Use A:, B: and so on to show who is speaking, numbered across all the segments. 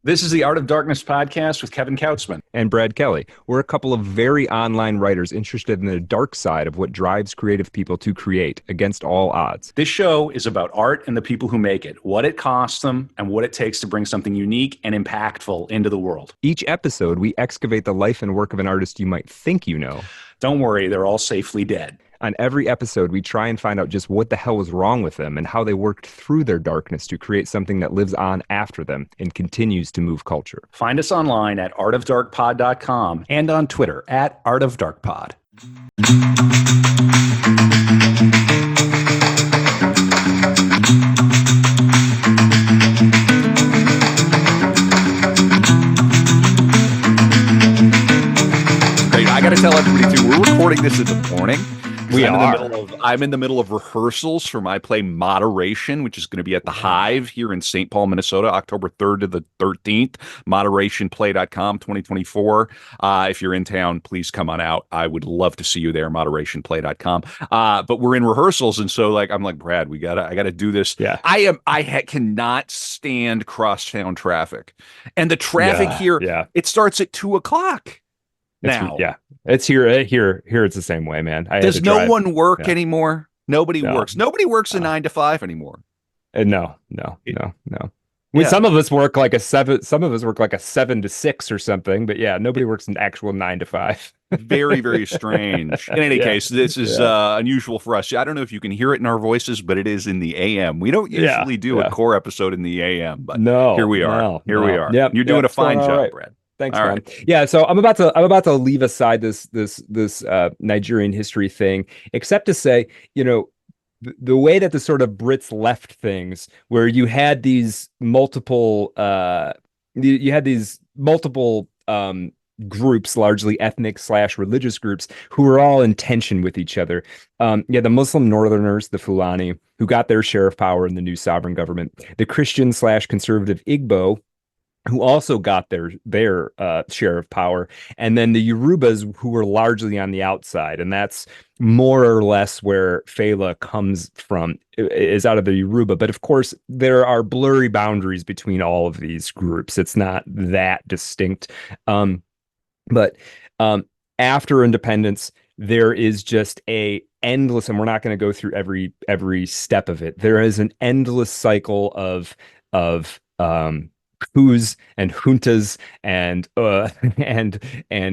A: This is the Art of Darkness podcast with Kevin Kautzman.
B: And Brad Kelly. We're a couple of very online writers interested in the dark side of what drives creative people to create against all odds.
A: This show is about art and the people who make it, what it costs them, and what it takes to bring something unique and impactful into the world.
B: Each episode, we excavate the life and work of an artist you might think you know.
A: Don't worry, they're all safely dead.
B: On every episode, we try and find out just what the hell was wrong with them and how they worked through their darkness to create something that lives on after them and continues to move culture.
A: Find us online at artofdarkpod.com and on Twitter at artofdarkpod.
C: I got to tell everybody too, we're recording this in the morning. I'm in the middle of rehearsals for my play Moderation, which is going to be at the Hive here in St. Paul, Minnesota, October 3rd to the 13th. Moderationplay.com 2024. If you're in town, please come on out. I would love to see you there, moderationplay.com. But we're in rehearsals, and so I'm like, Brad, I gotta do this.
B: Yeah.
C: I cannot stand crosstown traffic. And the traffic here, it starts at 2:00. Now,
B: It's here. It's the same way, man.
C: Does no one work anymore? Nobody works. Nobody works a 9 to 5 anymore.
B: No. Some of us work like a 7. Some of us work like a 7 to 6 or something. But nobody works an actual 9 to 5.
C: Very, very strange. In any case, this is unusual for us. I don't know if you can hear it in our voices, but it is in the AM. We don't usually do a core episode in the AM, but here we are. We are.
B: Yep,
C: You're doing a fine job,
B: right.
C: Brad.
B: Thanks, man. Right. Yeah, so I'm about to leave aside this Nigerian history thing, except to say, the way that the sort of Brits left things, where you had these multiple groups, largely ethnic/religious groups, who were all in tension with each other. The Muslim Northerners, the Fulani, who got their share of power in the new sovereign government. The Christian/conservative Igbo, who also got their share of power, and then the Yorubas, who were largely on the outside, and that's more or less where Fela comes from, is out of the Yoruba. But of course, there are blurry boundaries between all of these groups. It's not that distinct. But after independence, there is just a endless, and we're not going to go through every step of it. There is an endless cycle of coups and juntas and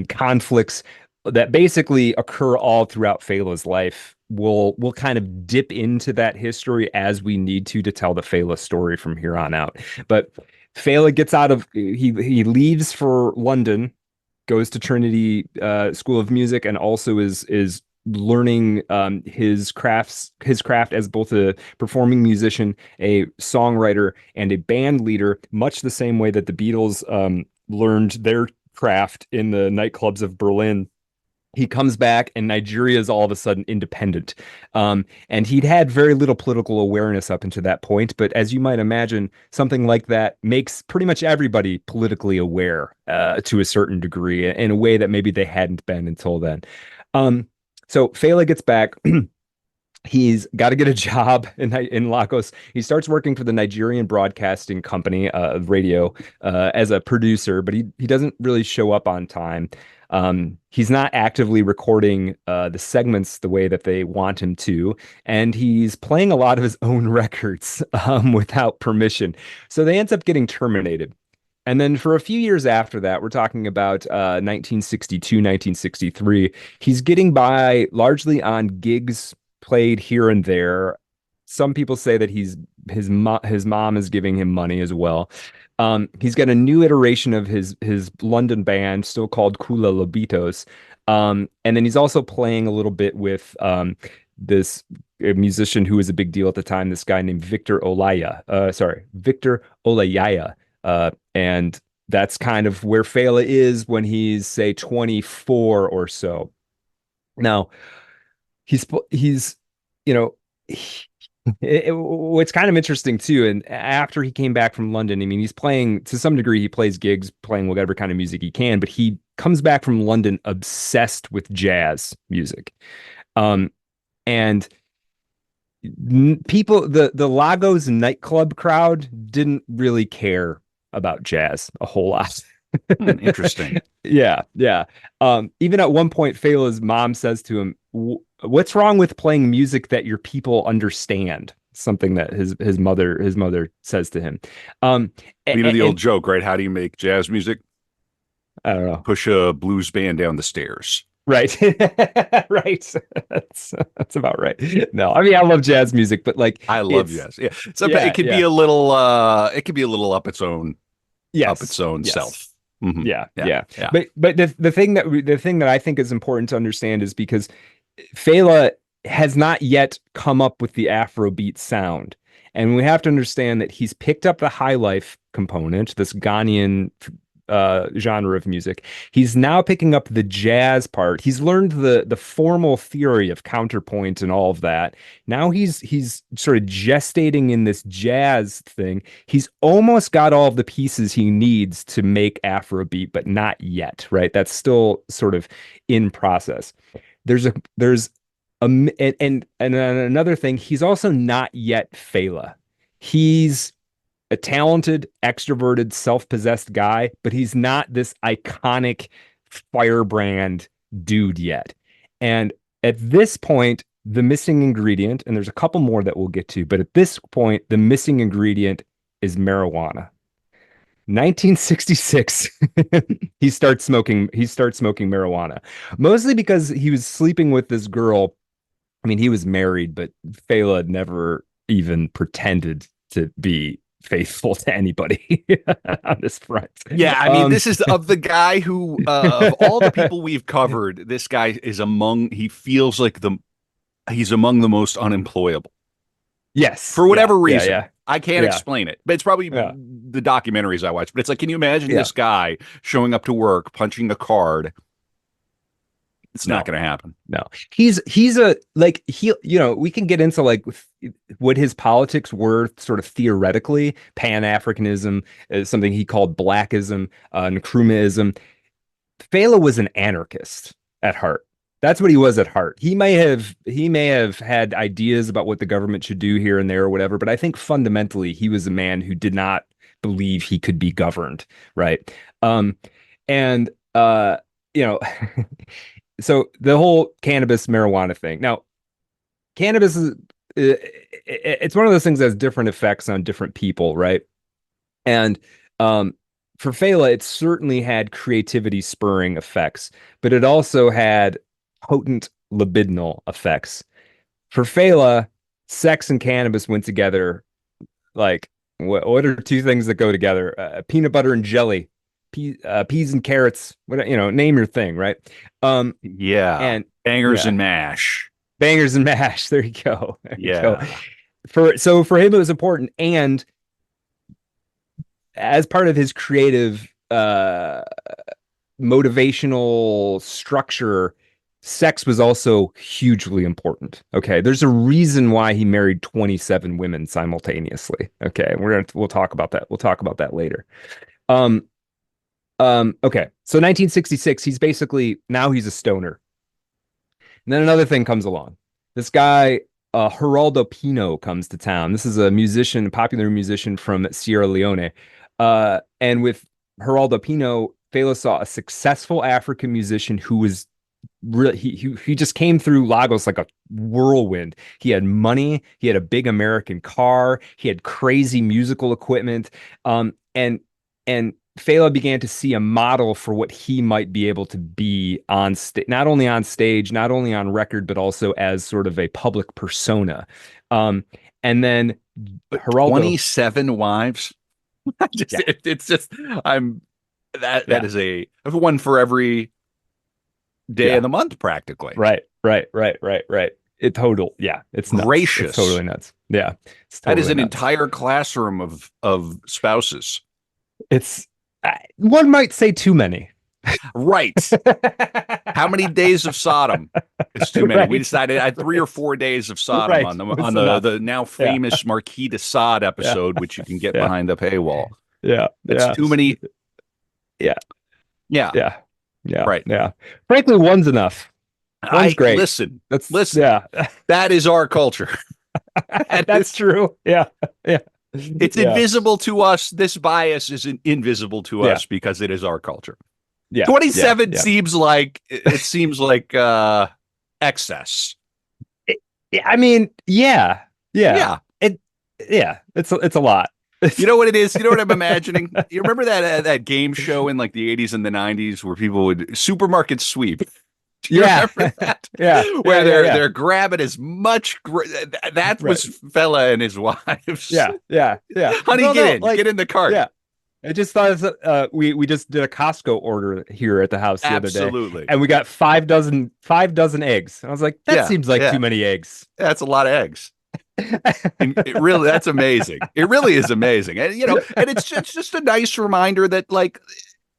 B: conflicts that basically occur all throughout Fela's life. We'll kind of dip into that history as we need to tell the Fela story from here on out. But Fela gets he leaves for London, goes to Trinity School of Music, and also is learning his craft as both a performing musician, a songwriter, and a band leader, much the same way that the Beatles learned their craft in the nightclubs of Berlin. He comes back, and Nigeria is all of a sudden independent. And he'd had very little political awareness up until that point. But as you might imagine, something like that makes pretty much everybody politically aware to a certain degree, in a way that maybe they hadn't been until then. So Fela gets back. He's got to get a job in Lagos. He starts working for the Nigerian Broadcasting Company, radio, as a producer, but he doesn't really show up on time. He's not actively recording the segments the way that they want him to, and he's playing a lot of his own records without permission. So they end up getting terminated. And then for a few years after that, we're talking about 1962, 1963, he's getting by largely on gigs played here and there. Some people say that his mom is giving him money as well. He's got a new iteration of his London band, still called Kula Lobitos. And then he's also playing a little bit with this musician who was a big deal at the time, this guy named Victor Olayaya. And that's kind of where Fela is when he's, say, 24 or so. Now, what's kind of interesting too, and after he came back from London, I mean, he's playing, to some degree, he plays gigs, playing whatever kind of music he can, but he comes back from London obsessed with jazz music. And people, the Lagos nightclub crowd didn't really care about jazz a whole lot.
C: Interesting.
B: Yeah. Even at one point, Fela's mom says to him, "What's wrong with playing music that your people understand?" Something that his mother says to him.
C: The old joke, right? How do you make jazz music?
B: I don't know.
C: Push a blues band down the stairs.
B: Right. Right. That's about right. No, I mean, I love jazz music, but like
C: I love jazz. Yeah. It could be a little up its own self. Mm-hmm.
B: Yeah. But the thing that I think is important to understand is because Fela has not yet come up with the Afrobeat sound. And we have to understand that he's picked up the high life component, this Ghanaian genre of music. He's now picking up the jazz part. He's learned the formal theory of counterpoint and all of that. Now he's sort of gestating in this jazz thing. He's almost got all of the pieces he needs to make Afrobeat, but not yet, right? That's still sort of in process. And another thing, he's also not yet Fela. He's a talented, extroverted, self-possessed guy, but he's not this iconic firebrand dude yet. And at this point, the missing ingredient, and there's a couple more that we'll get to, but at this point, the missing ingredient is marijuana. 1966, he starts smoking marijuana, mostly because he was sleeping with this girl. I mean, he was married, but Fela never even pretended to be faithful to anybody on this front.
C: Yeah, I mean, this is of the guy who, of all the people we've covered, this guy is he feels like he's among the most unemployable.
B: Yes.
C: For whatever reason.
B: Yeah.
C: I can't explain it, but it's probably the documentaries I watch. But it's like, can you imagine this guy showing up to work, punching a card? It's not going to happen.
B: No, we can get into like what his politics were sort of theoretically. Pan-Africanism is something he called Blackism, Nkrumahism. Fela was an anarchist at heart. That's what he was at heart. He may have had ideas about what the government should do here and there or whatever, but I think fundamentally he was a man who did not believe he could be governed, right? So the whole cannabis marijuana thing. Now, cannabis is it's one of those things that has different effects on different people, right? And for Fela, it certainly had creativity spurring effects, but it also had potent libidinal effects. For Fela, sex and cannabis went together like what are two things that go together? Peanut butter and jelly. Peas and carrots, name your thing, right?
C: And bangers and mash.
B: Bangers and mash. There you go.
C: Go.
B: For him, it was important, and as part of his creative, motivational structure, sex was also hugely important. Okay, there's a reason why he married 27 women simultaneously. Okay, we'll talk about that. We'll talk about that later. Okay, so 1966, he's a stoner. And then another thing comes along. This guy, Geraldo Pino, comes to town. This is a popular musician from Sierra Leone. And with Geraldo Pino, Fela saw a successful African musician who was really, he just came through Lagos like a whirlwind. He had money, he had a big American car, he had crazy musical equipment. And Fela began to see a model for what he might be able to be on stage, not only on stage, not only on record, but also as sort of a public persona. And then Geraldo,
C: 27 wives. It's just that is a one for every day of the month, practically.
B: Right. It's nuts.
C: Gracious.
B: It's totally nuts. Yeah.
C: That is an entire classroom of spouses.
B: It's one might say too many.
C: Right. How many days of Sodom is too many? Right. We decided at 3 or 4 days of Sodom on the now famous Marquis de Sade episode, which you can get behind the paywall.
B: Yeah.
C: It's too many.
B: Yeah.
C: Right.
B: Yeah. Frankly, one's enough. One's great.
C: Listen.
B: Yeah.
C: That is our culture.
B: That's true. Yeah.
C: It's invisible to us. This bias is invisible to us because it is our culture. 27 seems like excess.
B: I mean, yeah. It's a lot.
C: You know what it is? You know what I'm imagining? You remember that game show in like the 80s and the 90s where people would supermarket sweep? Do you remember that? Where they're grabbing as much. That was Fela and his wives.
B: Yeah.
C: Honey, get in the cart.
B: Yeah. I just thought we just did a Costco order here at the house the other day.
C: Absolutely.
B: And we got 5 dozen eggs. And I was like, that seems like too many eggs.
C: That's a lot of eggs. That's amazing. It really is amazing. And and it's just a nice reminder that like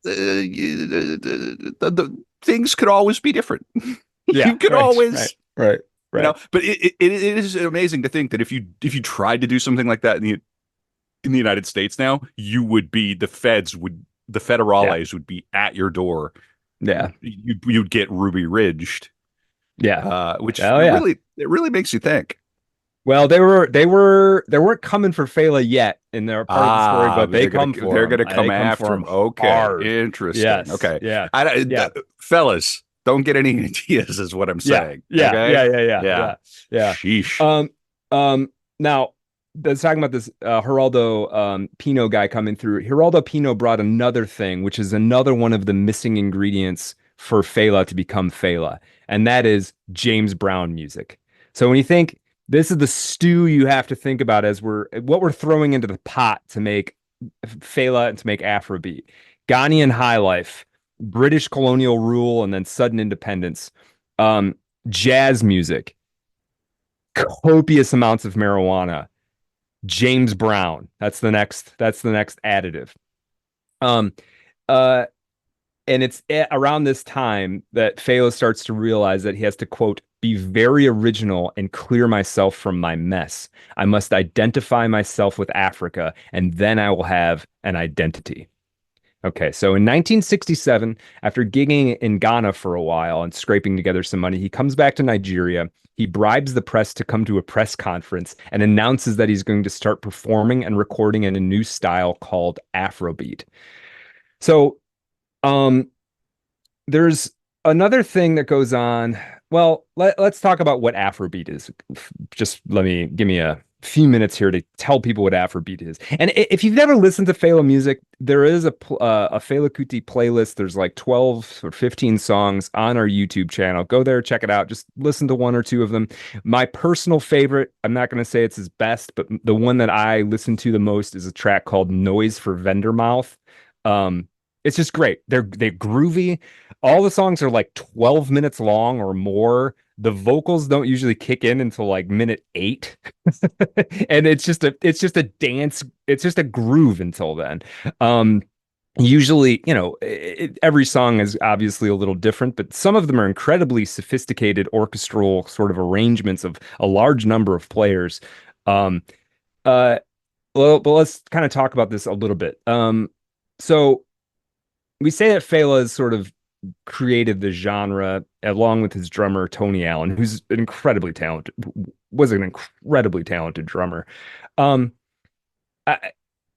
C: the things could always be different. You could always
B: right.
C: But it is amazing to think that if you tried to do something like that in the United States now, you would be the federales would be at your door. You'd get Ruby Ridged. Which really makes you think.
B: Well, they weren't coming for Fela yet in their part of the story, but they're going
C: to come after him. Okay,
B: hard.
C: Interesting.
B: Yes.
C: Okay, fellas, don't get any ideas, is what I'm saying.
B: Yeah.
C: Sheesh.
B: Now, let's talk about this Geraldo Pino guy coming through. Geraldo Pino brought another thing, which is another one of the missing ingredients for Fela to become Fela, and that is James Brown music. So when you think this is the stew you have to think about as what we're throwing into the pot to make Fela and to make Afrobeat. Ghanaian high life, British colonial rule, and then sudden independence. Jazz music, copious amounts of marijuana. James Brown. That's the next additive. And it's around this time that Fela starts to realize that he has to, quote, be very original and clear myself from my mess. I must identify myself with Africa, and then I will have an identity. Okay, so in 1967, after gigging in Ghana for a while and scraping together some money, he comes back to Nigeria. He bribes the press to come to a press conference and announces that he's going to start performing and recording in a new style called Afrobeat. So, there's another thing that goes on. Well, let's talk about what Afrobeat is. Just give me a few minutes here to tell people what Afrobeat is. And if you've never listened to Fela music, there is a Fela Kuti playlist. There's like 12 or 15 songs on our YouTube channel. Go there, check it out. Just listen to one or two of them. My personal favorite, I'm not going to say it's his best, but the one that I listen to the most is a track called Noise for Vendermouth. It's just great. They're groovy. All the songs are like 12 minutes long or more. The vocals don't usually kick in until like minute 8. And it's just a dance. It's just a groove until then. Usually, every song is obviously a little different, but some of them are incredibly sophisticated orchestral sort of arrangements of a large number of players. Well, but let's kind of talk about this a little bit. So we say that Fela has sort of created the genre along with his drummer Tony Allen, who's an incredibly talented drummer.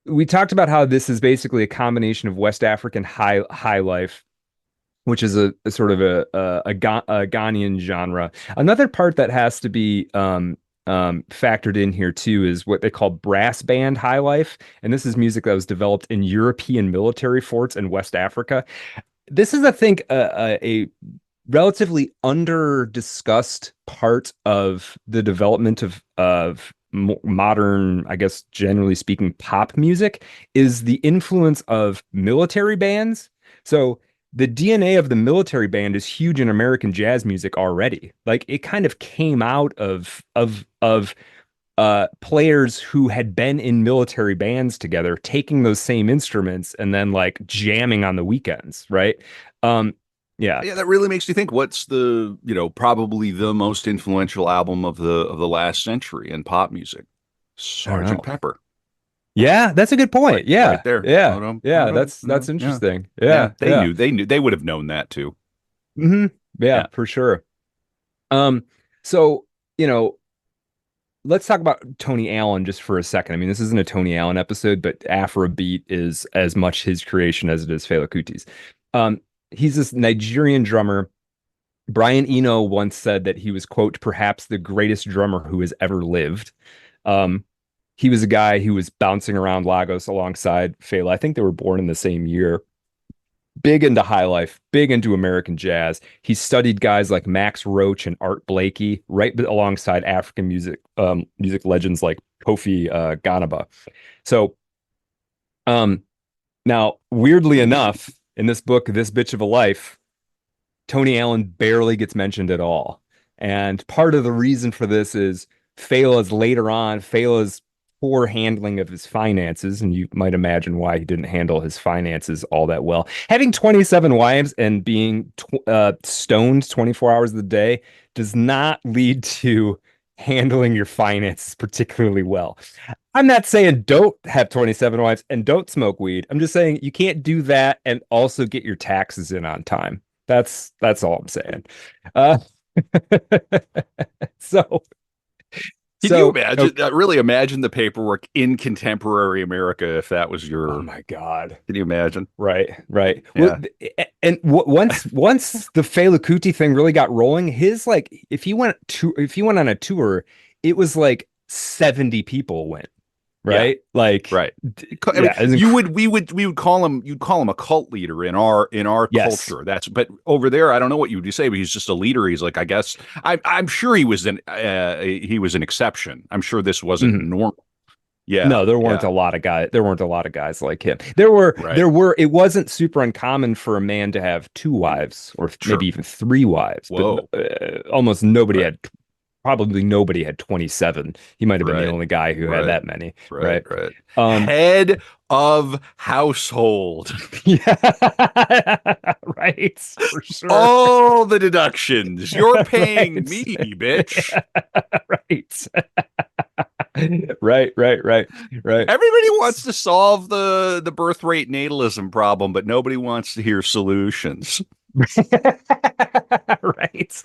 B: We talked about how this is basically a combination of West African high life, which is a sort of a Ghanaian genre. Another part that has to be factored in here too is what they call brass band high life, and this is music that was developed in European military forts in West Africa. This is, I think, a relatively under-discussed part of the development of modern, I guess, generally speaking, pop music, is the influence of military bands. So the DNA of the military band is huge in American jazz music already. Like, it kind of came out of players who had been in military bands together, taking those same instruments and then like jamming on the weekends, right? Yeah,
C: that really makes you think. What's the probably the most influential album of the last century in pop music? Sgt. Pepper.
B: Yeah, that's a good point.
C: Right there.
B: That's interesting. Yeah,
C: they knew they would have known that too.
B: Mm-hmm. Yeah, for sure. So let's talk about Tony Allen just for a second. I mean, this isn't a Tony Allen episode, but Afrobeat is as much his creation as it is Fela Kuti's. He's this Nigerian drummer. Brian Eno once said that he was, quote, perhaps the greatest drummer who has ever lived. He was a guy who was bouncing around Lagos alongside Fela. I think they were born in the same year. Big into high life, big into American jazz. He studied guys like Max Roach and Art Blakey, right alongside African music legends like Kofi Ganaba. So, now, weirdly enough, in this book, This Bitch of a Life, Tony Allen barely gets mentioned at all. And part of the reason for this is Fela's poor handling of his finances, and you might imagine why he didn't handle his finances all that well. Having 27 wives and being stoned 24 hours of the day does not lead to handling your finances particularly well. I'm not saying don't have 27 wives and don't smoke weed. I'm just saying you can't do that and also get your taxes in on time. That's all I'm saying. So
C: Can you imagine really imagine the paperwork in contemporary America if that was your?
B: Oh my God!
C: Can you imagine?
B: Right.
C: Yeah.
B: Well, and once the Fela Kuti thing really got rolling, his if he went on a tour, it was like 70 people went. Right.
C: Right.
B: Yeah,
C: we would call him, you'd call him a cult leader in our
B: yes.
C: culture. But over there, I don't know what you would say, but he's just a leader. He's like, I guess I'm sure he was an exception. I'm sure this wasn't normal. Yeah.
B: No, there weren't a lot of guys. There weren't a lot of guys like him. There were. It wasn't super uncommon for a man to have 2 wives or maybe even 3 wives.
C: Whoa.
B: But almost nobody had. Probably nobody had 27. He might have been the only guy who had that many. Right.
C: Head of household.
B: Yeah. Right. For sure.
C: All the deductions. You're paying me, bitch.
B: Right. Right.
C: Everybody wants to solve the birth rate natalism problem, but nobody wants to hear solutions.
B: Right.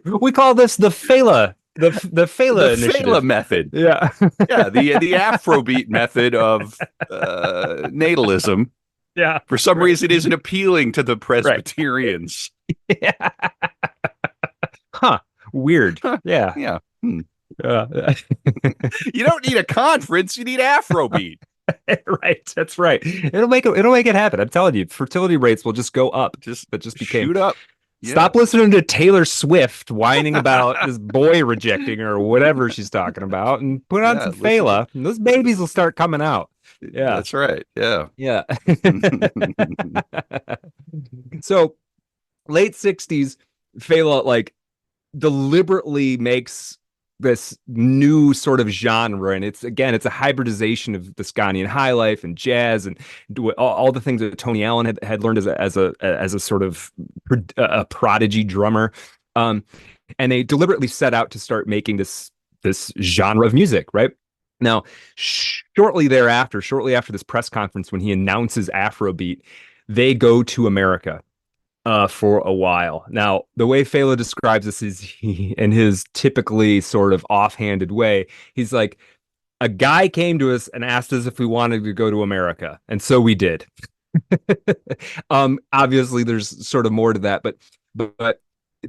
B: We call this the Fela initiative.
C: Fela method.
B: Yeah.
C: Yeah, the Afrobeat method of natalism.
B: Yeah.
C: For some reason isn't appealing to the Presbyterians.
B: Yeah. Huh. Weird. Yeah.
C: Yeah. You don't need a conference, you need Afrobeat.
B: Right, that's right. It'll make it happen. I'm telling you, fertility rates will just go up. Just became
C: shoot up.
B: Yeah. Stop listening to Taylor Swift whining about this boy rejecting her or whatever she's talking about, and put on some Fela, and those babies will start coming out. Yeah,
C: that's right. Yeah.
B: So, late 60s, Fela deliberately makes this new sort of genre, and it's a hybridization of the Scanian high life and jazz and all the things that Tony Allen had learned as a sort of a prodigy drummer, and they deliberately set out to start making this genre of music. Right now, shortly after this press conference when he announces Afrobeat, they go to America for a while. Now, the way Fela describes this is in his typically sort of offhanded way. He's like, a guy came to us and asked us if we wanted to go to America, and so we did. Obviously, there's sort of more to that, but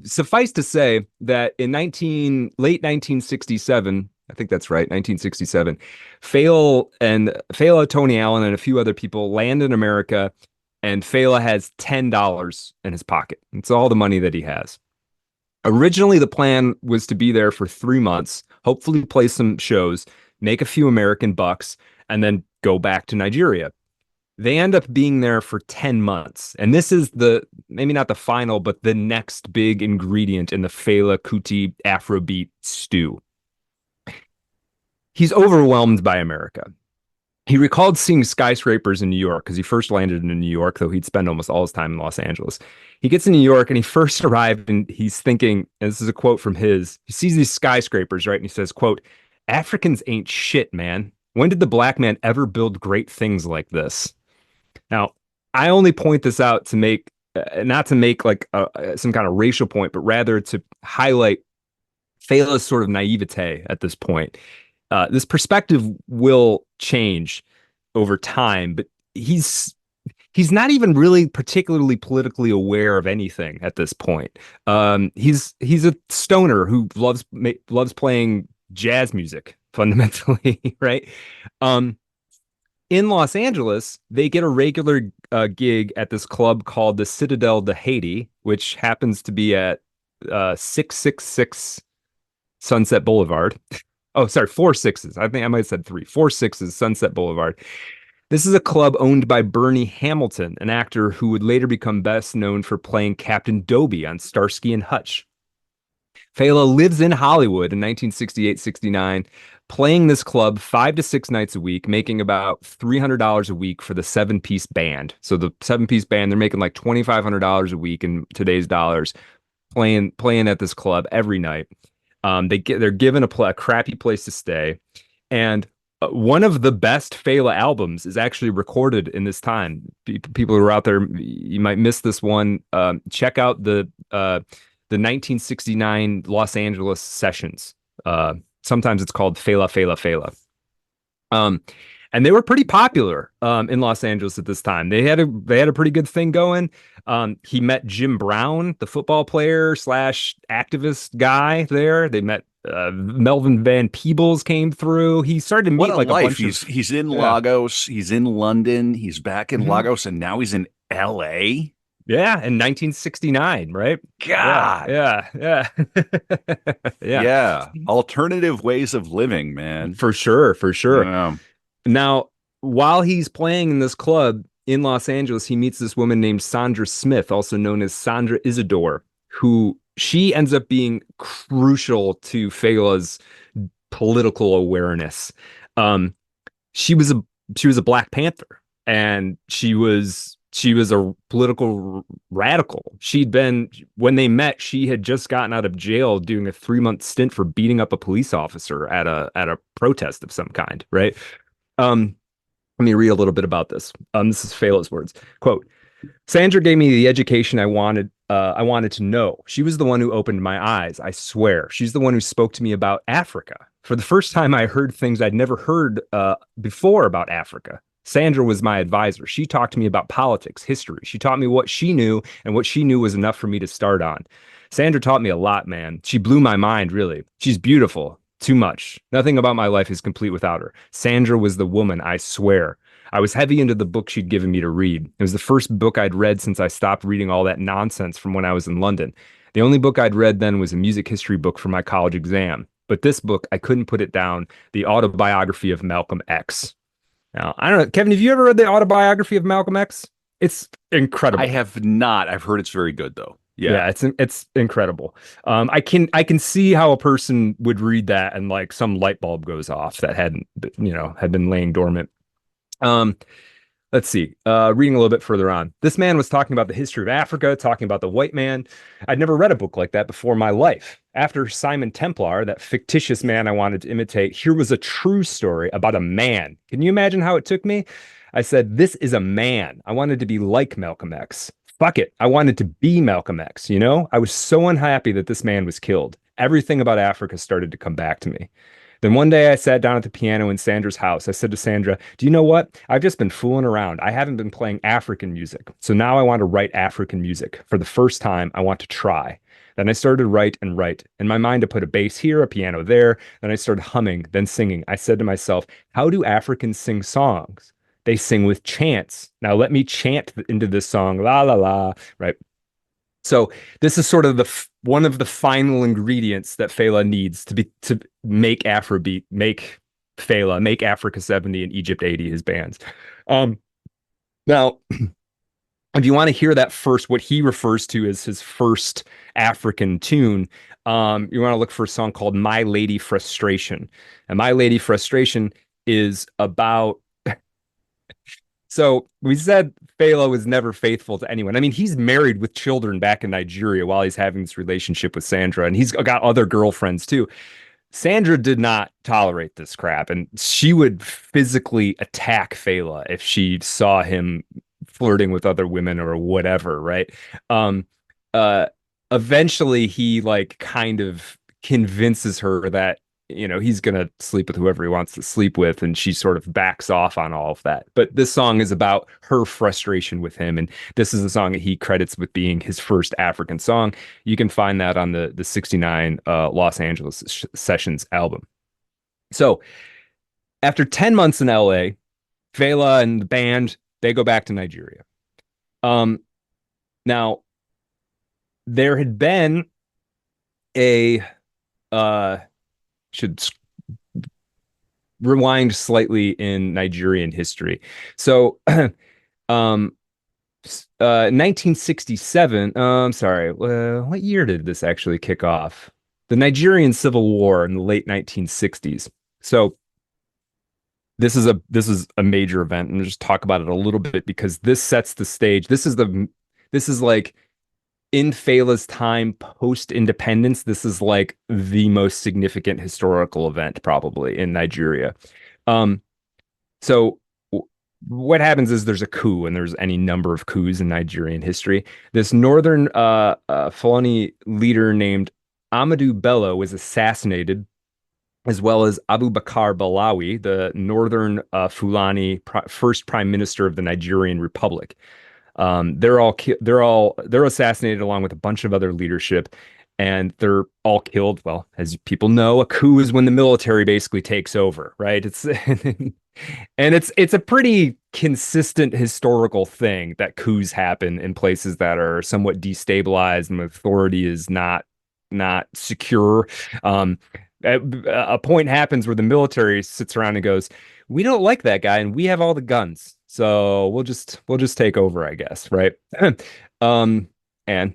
B: suffice to say that in late 1967, I think that's right, 1967, Fela, Tony Allen, and a few other people land in America. And Fela has $10 in his pocket. It's all the money that he has. Originally, the plan was to be there for 3 months, hopefully play some shows, make a few American bucks, and then go back to Nigeria. They end up being there for 10 months. And this is maybe not the final, but the next big ingredient in the Fela Kuti Afrobeat stew. He's overwhelmed by America. He recalled seeing skyscrapers in New York because he first landed in New York, though he'd spend almost all his time in Los Angeles. He gets to New York and he first arrived and he's thinking, and this is a quote from he sees these skyscrapers, right? And he says, quote, "Africans ain't shit, man. When did the black man ever build great things like this?" Now, I only point this out to make, not to make some kind of racial point, but rather to highlight Fela's sort of naivete at this point. This perspective will change over time, but he's not even really particularly politically aware of anything at this point. He's a stoner who loves playing jazz music fundamentally, right? In Los Angeles, they get a regular gig at this club called the Citadel de Haiti, which happens to be at 666 Sunset Boulevard. Oh, sorry, 4 6s. I think I might have said 3. 4 6s Sunset Boulevard. This is a club owned by Bernie Hamilton, an actor who would later become best known for playing Captain Doby on Starsky and Hutch. Fela lives in Hollywood in 1968-69, playing this club 5 to 6 nights a week, making about $300 a week for the 7-piece band. So the 7-piece band, they're making like $2,500 a week in today's dollars, playing at this club every night. They're given a crappy place to stay, and one of the best Fela albums is actually recorded in this time. People who are out there, you might miss this one. Check out the 1969 Los Angeles sessions. Sometimes it's called Fela Fela Fela. And they were pretty popular in Los Angeles at this time. They had a pretty good thing going. He met Jim Brown, the football player / activist guy there. They met Melvin Van Peebles came through. He started to meet like
C: life.
B: a bunch
C: he's in Lagos. He's in London. He's back in Lagos, and now he's in L.A.
B: Yeah, in 1969, right?
C: God.
B: Yeah.
C: Yeah. Alternative ways of living, man.
B: For sure.
C: Yeah.
B: Now, while he's playing in this club in Los Angeles, he meets this woman named Sandra Smith, also known as Sandra Isidore, who she ends up being crucial to Fela's political awareness. She was a Black Panther, and she was a political radical. When they met, she had just gotten out of jail doing a 3-month stint for beating up a police officer at a protest of some kind, right? Let me read a little bit about this. This is Fela's words. Quote, Sandra gave me the education I wanted to know. She was the one who opened my eyes, I swear. She's the one who spoke to me about Africa. For the first time, I heard things I'd never heard before about Africa. Sandra was my advisor. She talked to me about politics, history. She taught me what she knew, and what she knew was enough for me to start on. Sandra taught me a lot, man. She blew my mind, really. She's beautiful. Too much. Nothing about my life is complete without her. Sandra was the woman, I swear. I was heavy into the book she'd given me to read. It was the first book I'd read since I stopped reading all that nonsense from when I was in London. The only book I'd read then was a music history book for my college exam. But this book, I couldn't put it down, the autobiography of Malcolm X. Now, I don't know, Kevin, have you ever read the autobiography of Malcolm X? It's incredible.
C: I have not. I've heard it's very good, though.
B: Yeah, it's incredible. I can see how a person would read that and like some light bulb goes off that had been laying dormant. Let's see. Reading a little bit further on. This man was talking about the history of Africa, talking about the white man. I'd never read a book like that before in my life. After Simon Templar, that fictitious man I wanted to imitate, here was a true story about a man. Can you imagine how it took me? I said, this is a man. I wanted to be like Malcolm X. Fuck it. I wanted to be Malcolm X, you know? I was so unhappy that this man was killed. Everything about Africa started to come back to me. Then one day I sat down at the piano in Sandra's house. I said to Sandra, do you know what? I've just been fooling around. I haven't been playing African music. So now I want to write African music. For the first time, I want to try. Then I started to write and write. In my mind, I put a bass here, a piano there. Then I started humming, then singing. I said to myself, how do Africans sing songs? They sing with chants. Now let me chant into this song, la, la, la, right? So this is sort of one of the final ingredients that Fela needs to make Afrobeat, make Fela, make Africa 70 and Egypt 80 his bands. Now, if you want to hear that first, what he refers to as his first African tune, you want to look for a song called My Lady Frustration. And My Lady Frustration is about... So we said Fela was never faithful to anyone. I mean, he's married with children back in Nigeria while he's having this relationship with Sandra, and he's got other girlfriends too. Sandra did not tolerate this crap, and she would physically attack Fela if she saw him flirting with other women or whatever, right? Eventually he like kind of convinces her that, he's going to sleep with whoever he wants to sleep with. And she sort of backs off on all of that. But this song is about her frustration with him. And this is a song that he credits with being his first African song. You can find that on the 69 Los Angeles Sessions album. So after 10 months in LA, Fela and the band, they go back to Nigeria. Now, there had been a should rewind slightly in Nigerian history. So 1967, I'm sorry, what year did this actually kick off? The Nigerian Civil War in the late 1960s. So this is a major event, and I'll just talk about it a little bit because this sets the stage. This is like in Fela's time post-independence, this is like the most significant historical event probably in Nigeria. So what happens is there's a coup, and there's any number of coups in Nigerian history. This northern Fulani leader named Amadou Bello was assassinated, as well as Abubakar Balawi, the northern Fulani first prime minister of the Nigerian Republic. They're assassinated along with a bunch of other leadership, and they're all killed. Well, as people know, a coup is when the military basically takes over, right? It's a pretty consistent historical thing that coups happen in places that are somewhat destabilized and authority is not secure. A point happens where the military sits around and goes, "We don't like that guy, and we have all the guns. So we'll just take over, I guess," right? And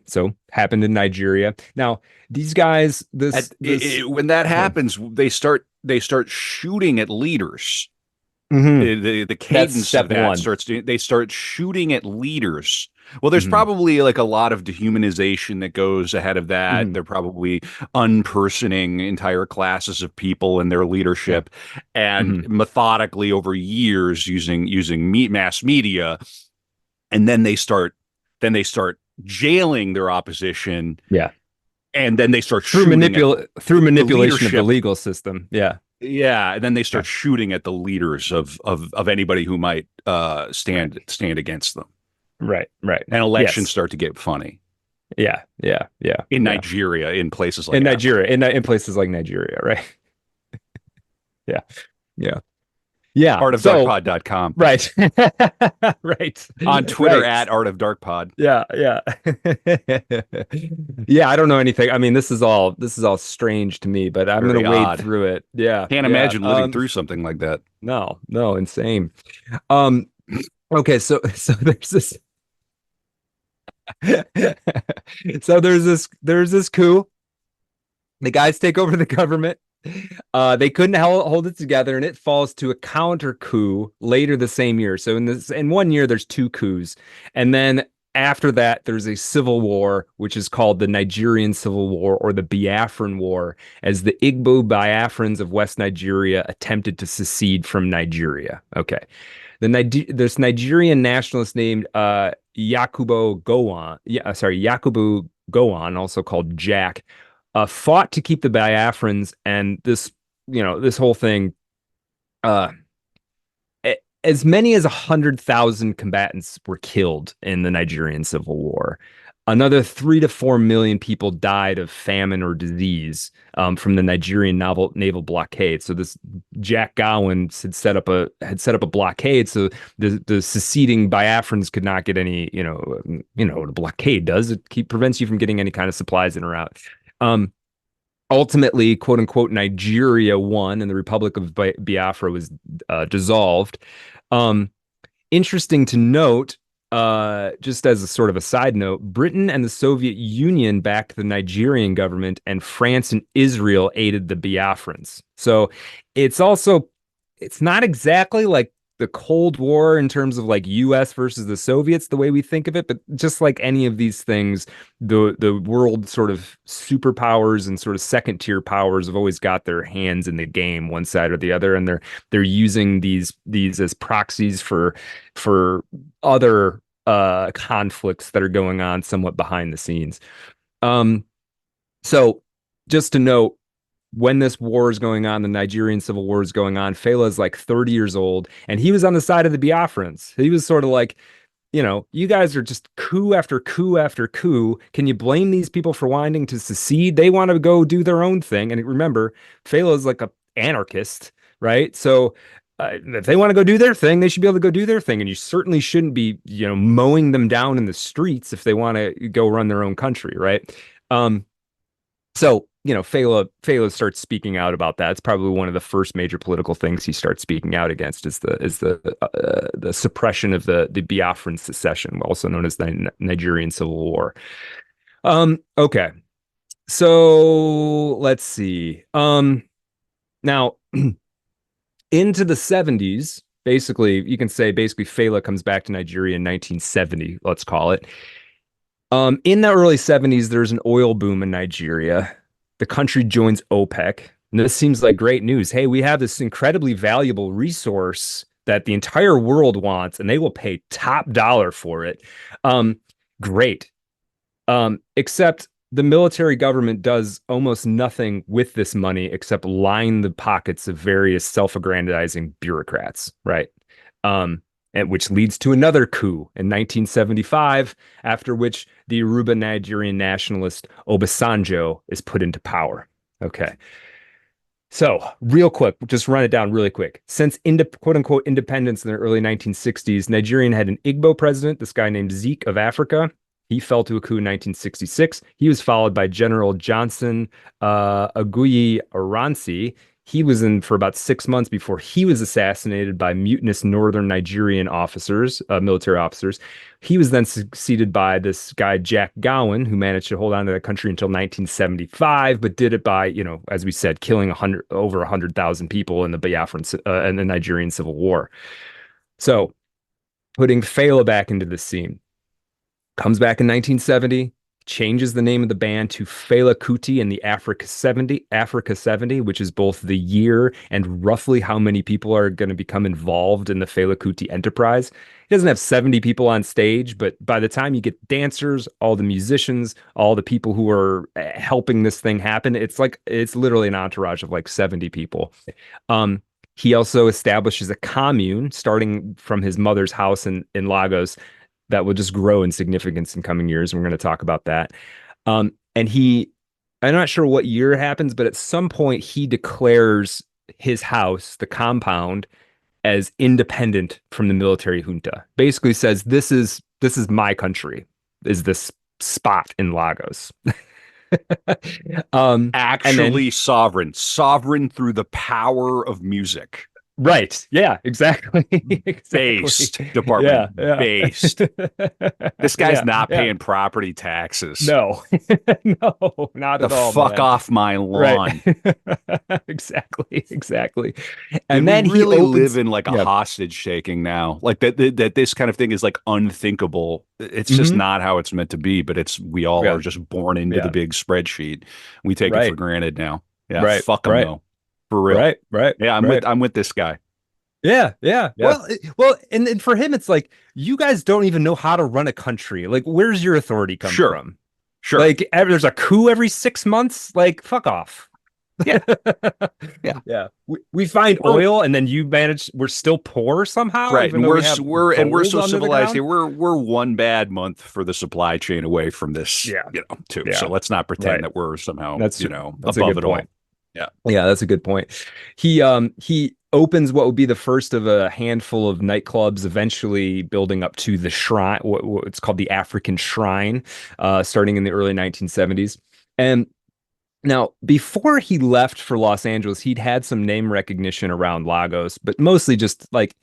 B: so happened in Nigeria. Now, these guys,
C: when that happens, they start shooting at leaders.
B: Mm-hmm.
C: The cadence of that they start shooting at leaders. Well, there's probably like a lot of dehumanization that goes ahead of that. They're probably unpersoning entire classes of people and their leadership, and methodically over years using mass media, and then they start jailing their opposition.
B: Yeah,
C: and then they start
B: through manipulation of the legal system. Yeah.
C: Yeah, and then they start shooting at the leaders of anybody who might stand against them.
B: Right.
C: And elections start to get funny.
B: Yeah.
C: In Nigeria, in places like
B: Nigeria, in places like Nigeria, right? Yeah.
C: Artofdarkpod.com.
B: Right. Right.
C: On Twitter at artofdarkpod.
B: Yeah. Yeah, I don't know anything. I mean, this is all strange to me, but I'm going to wade through it. Yeah.
C: Can't imagine living through something like that.
B: No, insane. Okay, so there's this there's this coup. The guys take over the government. They couldn't hold it together, and it falls to a counter coup later the same year. So in 1 year, there's 2 coups, and then after that, there's a civil war, which is called the Nigerian Civil War or the Biafran War, as the Igbo Biafrans of West Nigeria attempted to secede from Nigeria. Okay, this Nigerian nationalist named Yakubu Gowon, also called Jack, fought to keep the Biafrans, and this whole thing, as many as 100,000 combatants were killed in the Nigerian Civil War. Another 3 to 4 million people died of famine or disease from the Nigerian naval blockade. So this Jack Gowan had set up a blockade, so the seceding Biafrans could not get any. What a blockade does, it prevents you from getting any kind of supplies in or out. Ultimately, quote unquote, Nigeria won, and the Republic of Biafra was dissolved. Interesting to note, just as a sort of a side note, Britain and the Soviet Union backed the Nigerian government, and France and Israel aided the Biafrans. So it's not exactly like the Cold War in terms of like US versus the Soviets, the way we think of it, but just like any of these things, the world sort of superpowers and sort of second tier powers have always got their hands in the game, one side or the other, and they're using these as proxies for other conflicts that are going on somewhat behind the scenes. So just to note, when this war is going on, the Nigerian civil war is going on, Fela is like 30 years old, and he was on the side of the Biafrans. He was sort of like, you guys are just coup after coup after coup. Can you blame these people for wanting to secede? They want to go do their own thing. And remember, Fela is like a anarchist, right? So if they want to go do their thing, they should be able to go do their thing. And you certainly shouldn't be, mowing them down in the streets if they want to go run their own country, right? So, Fela starts speaking out about that. It's probably one of the first major political things he starts speaking out against is the suppression of the Biafran secession, also known as the Nigerian Civil War. Okay, so let's see. Now into the 70s, basically, you can say Fela comes back to Nigeria in 1970. Let's call it. In the early 70s, there's an oil boom in Nigeria. The country joins OPEC. And this seems like great news. Hey, we have this incredibly valuable resource that the entire world wants, and they will pay top dollar for it. Great. Except the military government does almost nothing with this money except line the pockets of various self-aggrandizing bureaucrats, right? And which leads to another coup in 1975, after which the Yoruba Nigerian nationalist Obasanjo is put into power. Okay. So, real quick, just run it down really quick. Since quote unquote independence in the early 1960s, Nigeria had an Igbo president, this guy named Zeke of Africa. He fell to a coup in 1966. He was followed by General Johnson Aguiyi Ironsi. He was in for about 6 months before he was assassinated by mutinous northern Nigerian officers, military officers. He was then succeeded by this guy, Jack Gowan, who managed to hold on to the country until 1975, but did it by, as we said, killing over 100,000 people in the Biafran and the Nigerian Civil War. So putting Fela back into the scene. Comes back in 1970, changes the name of the band to Fela Kuti and the Africa 70, which is both the year and roughly how many people are going to become involved in the Fela Kuti enterprise. He doesn't have 70 people on stage, but by the time you get dancers, all the musicians, all the people who are helping this thing happen, it's literally an entourage of like 70 people. He also establishes a commune starting from his mother's house in Lagos that will just grow in significance in coming years. And we're going to talk about that. And I'm not sure what year it happens, but at some point he declares his house, the compound, as independent from the military junta. Basically says, this is my country, is this spot in Lagos.
C: Actually sovereign through the power of music.
B: Right. Yeah, exactly.
C: Based department. Yeah. Based. This guy's not paying property taxes.
B: No, no, not at all.
C: Fuck off my lawn.
B: Right. Exactly. And
C: then we really live in like a hostage taking now. Like that this kind of thing is like unthinkable. It's just not how it's meant to be, but we all are just born into the big spreadsheet. We take it for granted now. Yeah.
B: Right.
C: Fuck them though. For real.
B: Right.
C: Yeah, I'm with this guy.
B: Yeah. Well, and for him, it's like, you guys don't even know how to run a country. Like, where's your authority come from?
C: Sure.
B: Like, there's a coup every 6 months. Like, fuck off.
C: Yeah.
B: Yeah. We find oil, and then we're still poor somehow.
C: Right. And we're so civilized here. We're one bad month for the supply chain away from this, too. Yeah. So let's not pretend that we're somehow, that's above it all.
B: Yeah, that's a good point. He opens what would be the first of a handful of nightclubs, eventually building up to the shrine, what's called the African Shrine, starting in the early 1970s. And now, before he left for Los Angeles, he'd had some name recognition around Lagos, but mostly just like,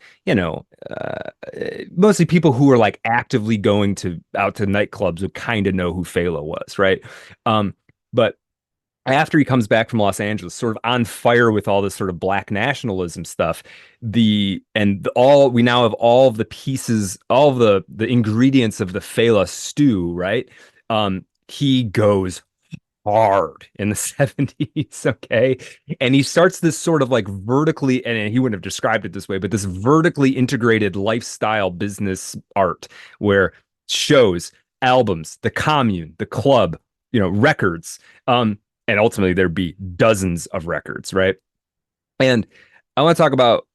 B: mostly people who were like actively going out to nightclubs would kind of know who Fela was, right? But after he comes back from Los Angeles, sort of on fire with all this sort of black nationalism stuff, we now have all of the pieces, all of the ingredients of the Fela stew, right? He goes hard in the 70s, okay? And he starts this sort of like vertically, and he wouldn't have described it this way, but this vertically integrated lifestyle business art where shows, albums, the commune, the club, records, and ultimately there'd be dozens of records, right? And I want to talk about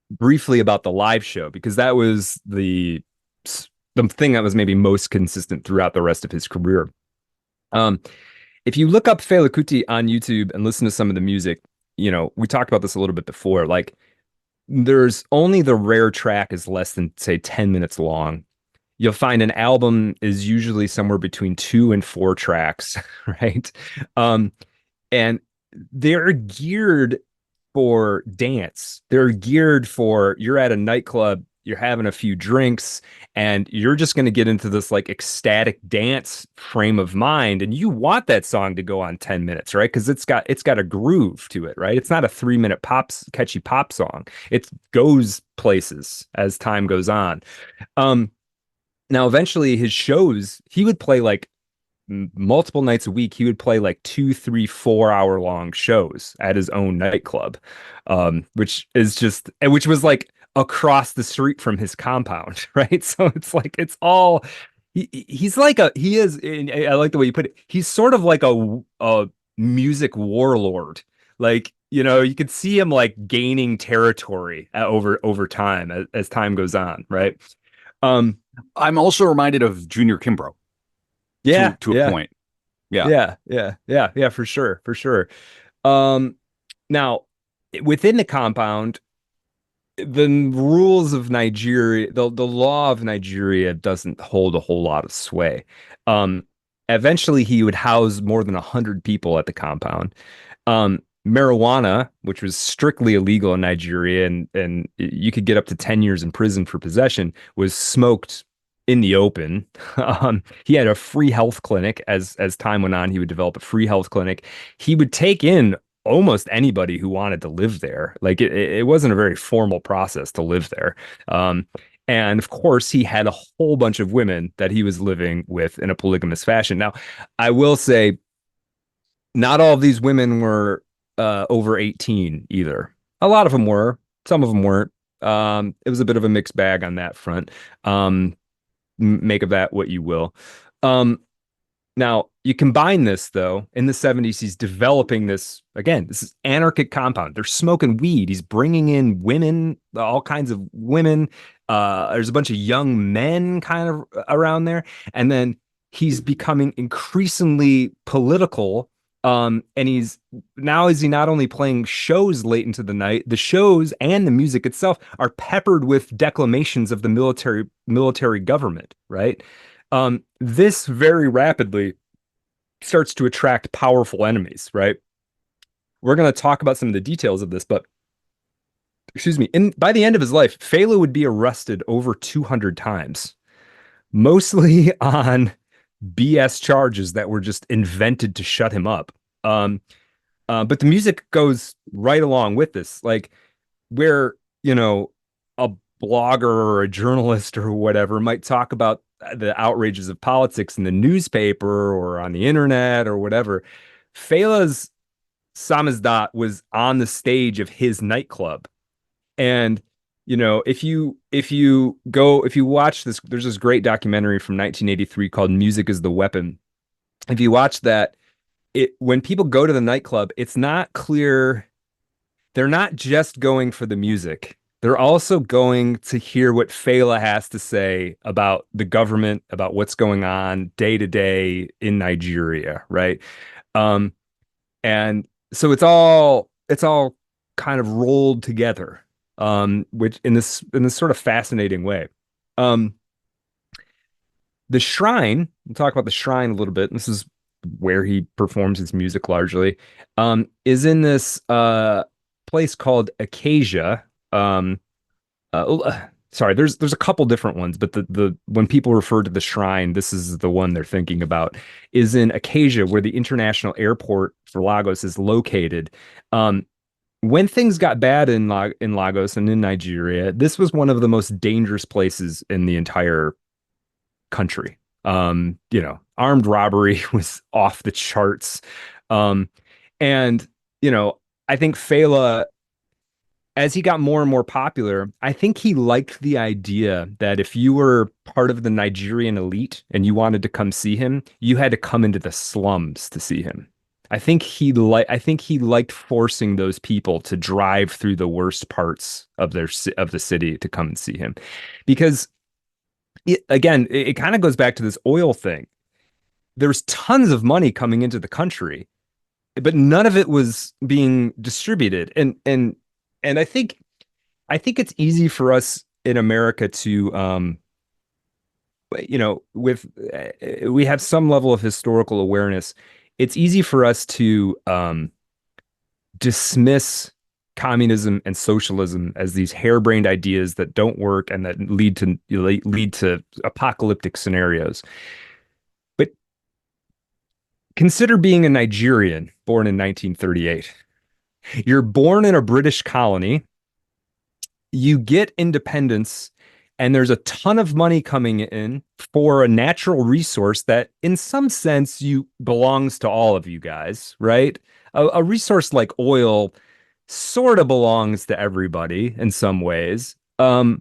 B: briefly about the live show because that was the thing that was maybe most consistent throughout the rest of his career. If you look up Fela Kuti on YouTube and listen to some of the music, you know, we talked about this a little bit before, like there's only the rare track is less than say 10 minutes long. You'll find an album is usually somewhere between 2 and 4 tracks, right? And they're geared for dance. They're geared for you're at a nightclub, you're having a few drinks, and you're just going to get into this like ecstatic dance frame of mind, and you want that song to go on 10 minutes, right? Because it's got a groove to it, right? It's not a 3-minute catchy pop song. It goes places as time goes on. Now eventually his shows, he would play like multiple nights a week. He would play like 2, 3, 4 hour long shows at his own nightclub, which was like across the street from his compound, right? So it's like it's all he's like he is. I like the way you put it. He's sort of like a music warlord. Like, you know, you could see him like gaining territory over time as time goes on, right?
C: I'm also reminded of Junior Kimbrough.
B: Yeah,
C: to a point.
B: Yeah, for sure. Now within the compound, the rules of Nigeria, the law of Nigeria doesn't hold a whole lot of sway. Eventually he would house more than 100 people at the compound. Marijuana, which was strictly illegal in Nigeria, and you could get up to 10 years in prison for possession, was smoked in the open. He had a free health clinic. As time went on, he would develop a free health clinic. He would take in almost anybody who wanted to live there. Like it wasn't a very formal process to live there. And of course, he had a whole bunch of women that he was living with in a polygamous fashion. Now, I will say, not all of these women were over 18 either. A lot of them were. Some of them weren't. It was a bit of a mixed bag on that front. Make of that what you will. Now, you combine this, though, in the 70s, he's developing this, again, this is anarchic compound. They're smoking weed. He's bringing in women, all kinds of women. There's a bunch of young men kind of around there. And then he's becoming increasingly political. And he's not only playing shows late into the night, the shows and the music itself are peppered with declamations of the military government, right? This very rapidly starts to attract powerful enemies, right? We're going to talk about some of the details of this, but excuse me, by the end of his life, Fela would be arrested over 200 times, mostly on BS charges that were just invented to shut him up. But the music goes right along with this, like where, you know, a blogger or a journalist or whatever might talk about the outrages of politics in the newspaper or on the internet or whatever. Fela's Samizdat was on the stage of his nightclub. And, you know, if you watch this, there's this great documentary from 1983 called Music is the Weapon. If you watch that, when people go to the nightclub, it's not clear. They're not just going for the music. They're also going to hear what Fela has to say about the government, about what's going on day to day in Nigeria, right? And so it's all kind of rolled together, which in this sort of fascinating way. The shrine, we'll talk about the shrine a little bit. This is where he performs his music largely, is in this place called Acacia. Sorry, there's a couple different ones, but the when people refer to the shrine, this is the one they're thinking about, is in Acacia, where the international airport for Lagos is located. When things got bad in Lagos and in Nigeria, this was one of the most dangerous places in the entire country. You know, armed robbery was off the charts. And, you know, I think Fela, as he got more and more popular, I think he liked the idea that if you were part of the Nigerian elite and you wanted to come see him, you had to come into the slums to see him. I think he liked forcing those people to drive through the worst parts of the city to come and see him, because it kind of goes back to this oil thing. There's tons of money coming into the country, but none of it was being distributed. And I think it's easy for us in America to with we have some level of historical awareness. It's easy for us to dismiss communism and socialism as these harebrained ideas that don't work and that lead to apocalyptic scenarios. But consider being a Nigerian born in 1938. You're born in a British colony. You get independence, and there's a ton of money coming in for a natural resource that, in some sense, belongs to all of you guys, right? A resource like oil sort of belongs to everybody in some ways. But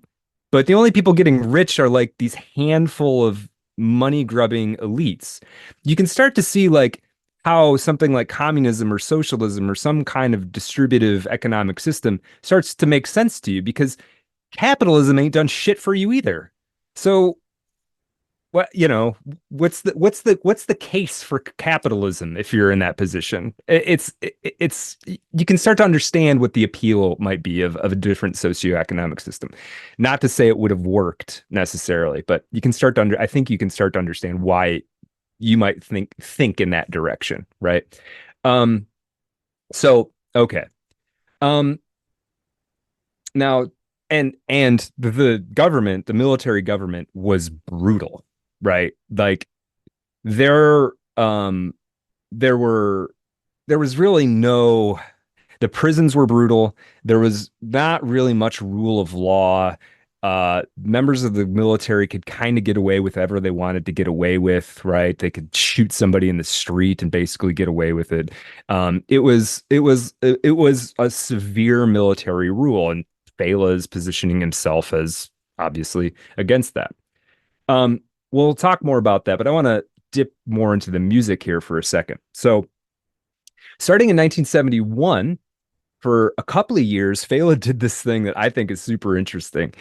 B: the only people getting rich are like these handful of money-grubbing elites. You can start to see like how something like communism or socialism or some kind of distributive economic system starts to make sense to you, because capitalism ain't done shit for you either. So what's the case for capitalism if you're in that position? It's you can start to understand what the appeal might be of a different socioeconomic system. Not to say it would have worked necessarily, but I think you can start to understand why you might think in that direction, right? So okay. Now, and the government, the military government, was brutal, right? Like there was really no, the prisons were brutal. There was not really much rule of law. Members of the military could kind of get away with whatever they wanted to get away with, right? They could shoot somebody in the street and basically get away with it. It was a severe military rule, and Fela is positioning himself as obviously against that. We'll talk more about that, but I want to dip more into the music here for a second. So, starting in 1971, for a couple of years, Fela did this thing that I think is super interesting.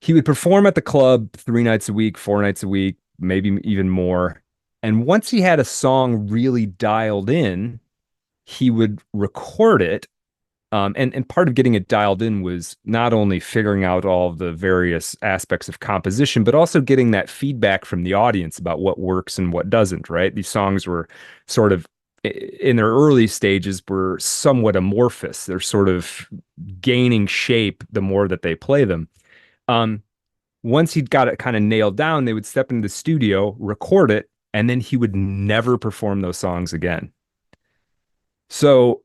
B: He would perform at the club 3 nights a week, 4 nights a week, maybe even more. And once he had a song really dialed in, he would record it. And part of getting it dialed in was not only figuring out all of the various aspects of composition, but also getting that feedback from the audience about what works and what doesn't, right? These songs were sort of, in their early stages, were somewhat amorphous. They're sort of gaining shape the more that they play them. Once he'd got it kind of nailed down, they would step into the studio, record it, and then he would never perform those songs again. So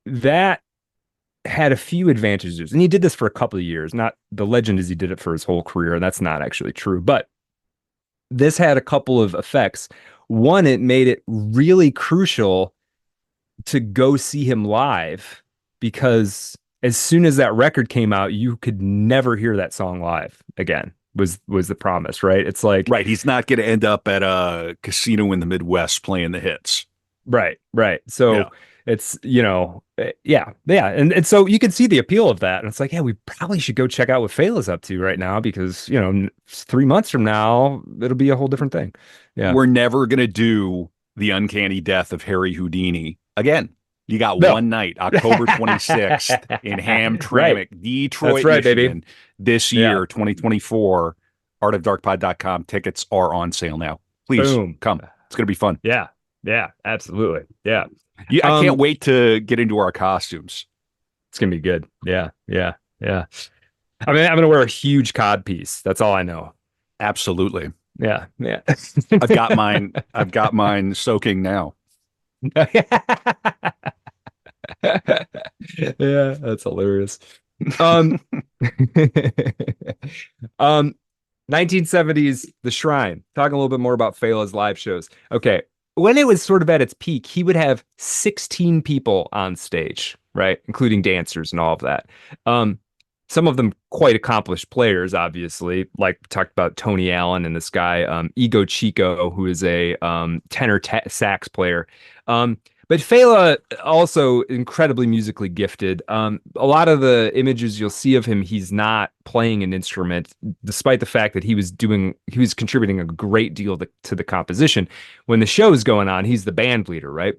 B: that had a few advantages, and he did this for a couple of years. Not, the legend is he did it for his whole career, and that's not actually true, but this had a couple of effects. One, it made it really crucial to go see him live, because as soon as that record came out, you could never hear that song live again, was the promise, right? It's like,
C: right, he's not going to end up at a casino in the Midwest playing the hits.
B: Right. So yeah. It's, yeah. And so you can see the appeal of that. And it's like, yeah, we probably should go check out what Fela's up to right now, because, 3 months from now, it'll be a whole different thing. Yeah.
C: We're never going to do the uncanny death of Harry Houdini again. You got one night, October 26th in Hamtramck, right. Detroit,
B: right,
C: Michigan,
B: baby.
C: This year, 2024. artofdarkpod.com. Tickets are on sale now. Please come. It's going to be fun.
B: Yeah, absolutely. Yeah.
C: I can't wait to get into our costumes.
B: It's going to be good. Yeah. I mean, I'm going to wear a huge cod piece. That's all I know.
C: Absolutely.
B: Yeah.
C: I've got mine soaking now.
B: Yeah, that's hilarious. 1970s, The Shrine. Talking a little bit more about Fela's live shows. Okay. When it was sort of at its peak, he would have 16 people on stage, right? Including dancers and all of that. Some of them quite accomplished players, obviously, like we talked about Tony Allen and this guy, Ego Chico, who is a tenor sax player. But Fela also incredibly musically gifted. A lot of the images you'll see of him, he's not playing an instrument, despite the fact that he was contributing a great deal to the composition. When the show's going on, he's the band leader, right?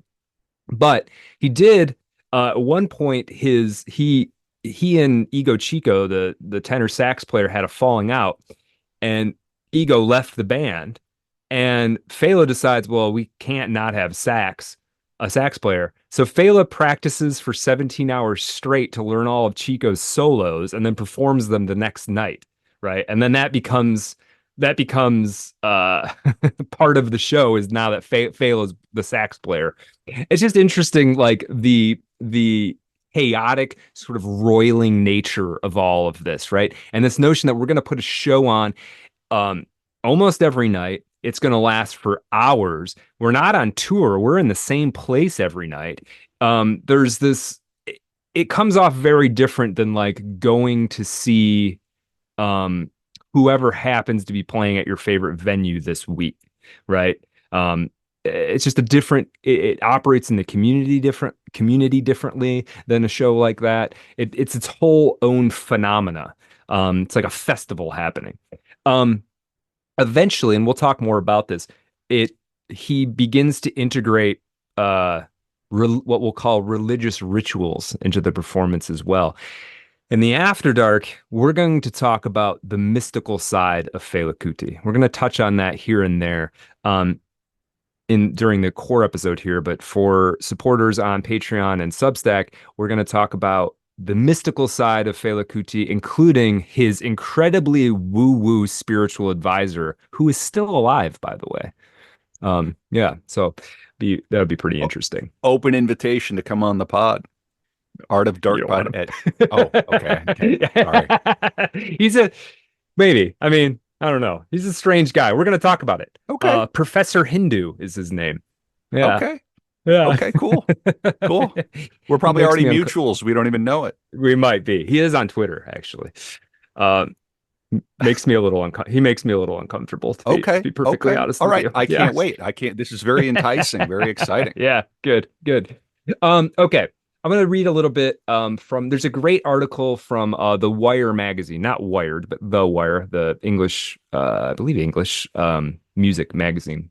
B: But he did at one point he and Ego Chico, the tenor sax player, had a falling out, and Ego left the band, and Fela decides, well, we can't not have a sax player. So Fela practices for 17 hours straight to learn all of Chico's solos and then performs them the next night, right? And then that becomes part of the show, is now that Fela's the sax player. It's just interesting, like the chaotic sort of roiling nature of all of this, right? And this notion that we're going to put a show on almost every night. It's going to last for hours. We're not on tour. We're in the same place every night. There's this, it comes off very different than like going to see whoever happens to be playing at your favorite venue this week, right? It's just a different, it operates in the community differently than a show like that. It's its whole own phenomena. It's like a festival happening. Eventually, and we'll talk more about this, he begins to integrate what we'll call religious rituals into the performance as well. In the After Dark, we're going to talk about the mystical side of Fela Kuti. We're going to touch on that here and there during the core episode here, but for supporters on Patreon and Substack, we're going to talk about the mystical side of Fela Kuti, including his incredibly woo-woo spiritual advisor, who is still alive, by the way. Yeah, so that would be pretty interesting.
C: Open invitation to come on the pod. Art of Dark Pod. Oh, okay. Sorry.
B: He's maybe. I mean, I don't know. He's a strange guy. We're going to talk about it.
C: Okay.
B: Professor Hindu is his name. Yeah.
C: Okay.
B: Yeah.
C: Okay, cool. Cool. We're probably already mutuals. We don't even know it.
B: We might be. He is on Twitter, actually. Makes me a little he makes me a little uncomfortable, to be perfectly honest.
C: All right.
B: You.
C: I can't wait. This is very enticing, very exciting.
B: Yeah, good. Okay. I'm going to read a little bit there's a great article from The Wire magazine, not Wired, but The Wire, the English, I believe English music magazine.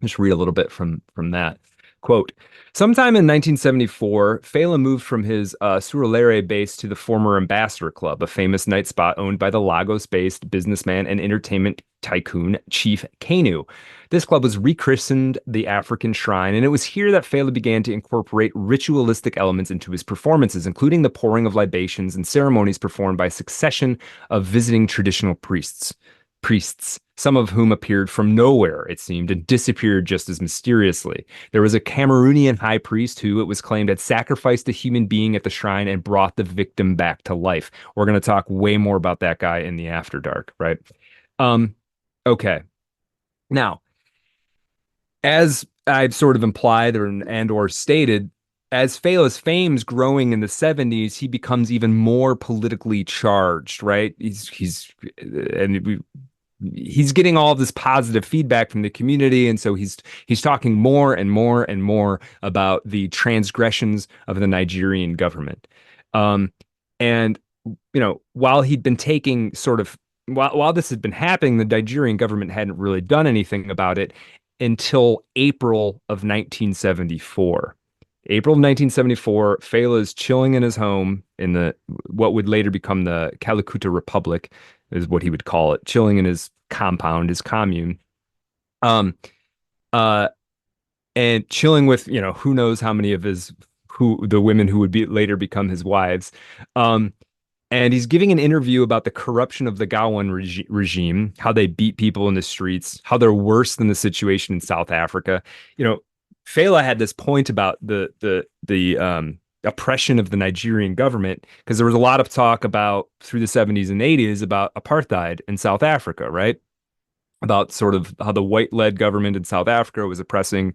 B: Just read a little bit from that. Quote, sometime in 1974, Fela moved from his Surulere base to the former Ambassador Club, a famous night spot owned by the Lagos-based businessman and entertainment tycoon Chief Kanu. This club was rechristened the African Shrine, and it was here that Fela began to incorporate ritualistic elements into his performances, including the pouring of libations and ceremonies performed by a succession of visiting traditional priests, some of whom appeared from nowhere, it seemed, and disappeared just as mysteriously. There was a Cameroonian high priest who, it was claimed, had sacrificed a human being at the shrine and brought the victim back to life. We're going to talk way more about that guy in the After Dark, right? Okay. Now, as I've sort of implied or stated, as Fela's fame's growing in the 70s, he becomes even more politically charged, right? He's getting all of this positive feedback from the community, and so he's talking more and more and more about the transgressions of the Nigerian government. And while he'd been taking while this had been happening, the Nigerian government hadn't really done anything about it until April of 1974. April of 1974, Fela is chilling in his home in what would later become the Calcutta Republic, is what he would call it, chilling in his compound, his commune, and chilling with, who knows how many of the women who would later become his wives. And he's giving an interview about the corruption of the Gawan regime, how they beat people in the streets, how they're worse than the situation in South Africa. Fela had this point about the oppression of the Nigerian government, because there was a lot of talk about, through the 70s and 80s, about apartheid in South Africa, right? About sort of how the white-led government in South Africa was oppressing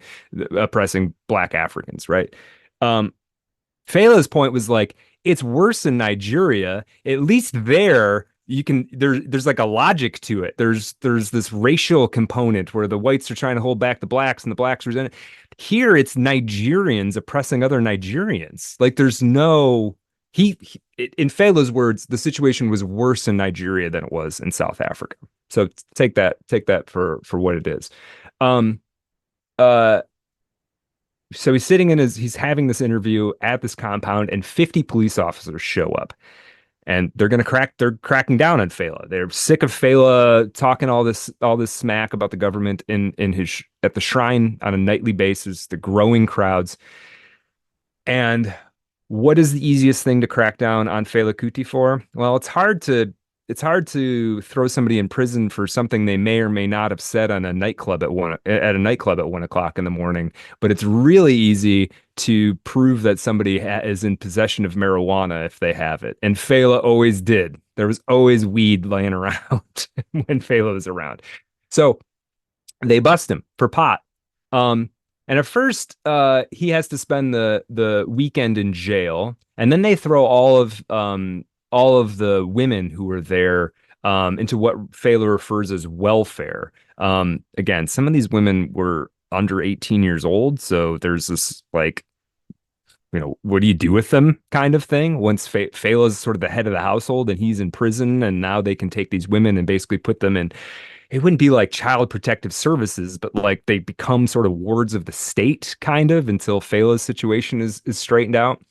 B: Black Africans, right? Fela's point was like, it's worse in Nigeria. At least there, there's like a logic to it. There's this racial component where the whites are trying to hold back the blacks and the blacks are resent it. Here it's Nigerians oppressing other Nigerians. Like there's no in Fela's words, the situation was worse in Nigeria than it was in South Africa. So take that for what it is. Um so he's having this interview at this compound, and 50 police officers show up. And they're cracking down on Fela. They're sick of Fela talking all this smack about the government at the shrine on a nightly basis, the growing crowds. And what is the easiest thing to crack down on Fela Kuti for? Well, it's hard to throw somebody in prison for something they may or may not have said on a nightclub at 1 o'clock in the morning. But it's really easy to prove that somebody is in possession of marijuana if they have it. And Fela always did. There was always weed laying around when Fela was around. So they bust him for pot. And at first, he has to spend the weekend in jail, and then they throw all of the women who were there into what Fela refers as welfare. Again, some of these women were under 18 years old, so there's this like, what do you do with them kind of thing once Fela's sort of the head of the household and he's in prison, and now they can take these women and basically put them in. It wouldn't be like child protective services, but like they become sort of wards of the state kind of until Fela's situation is straightened out.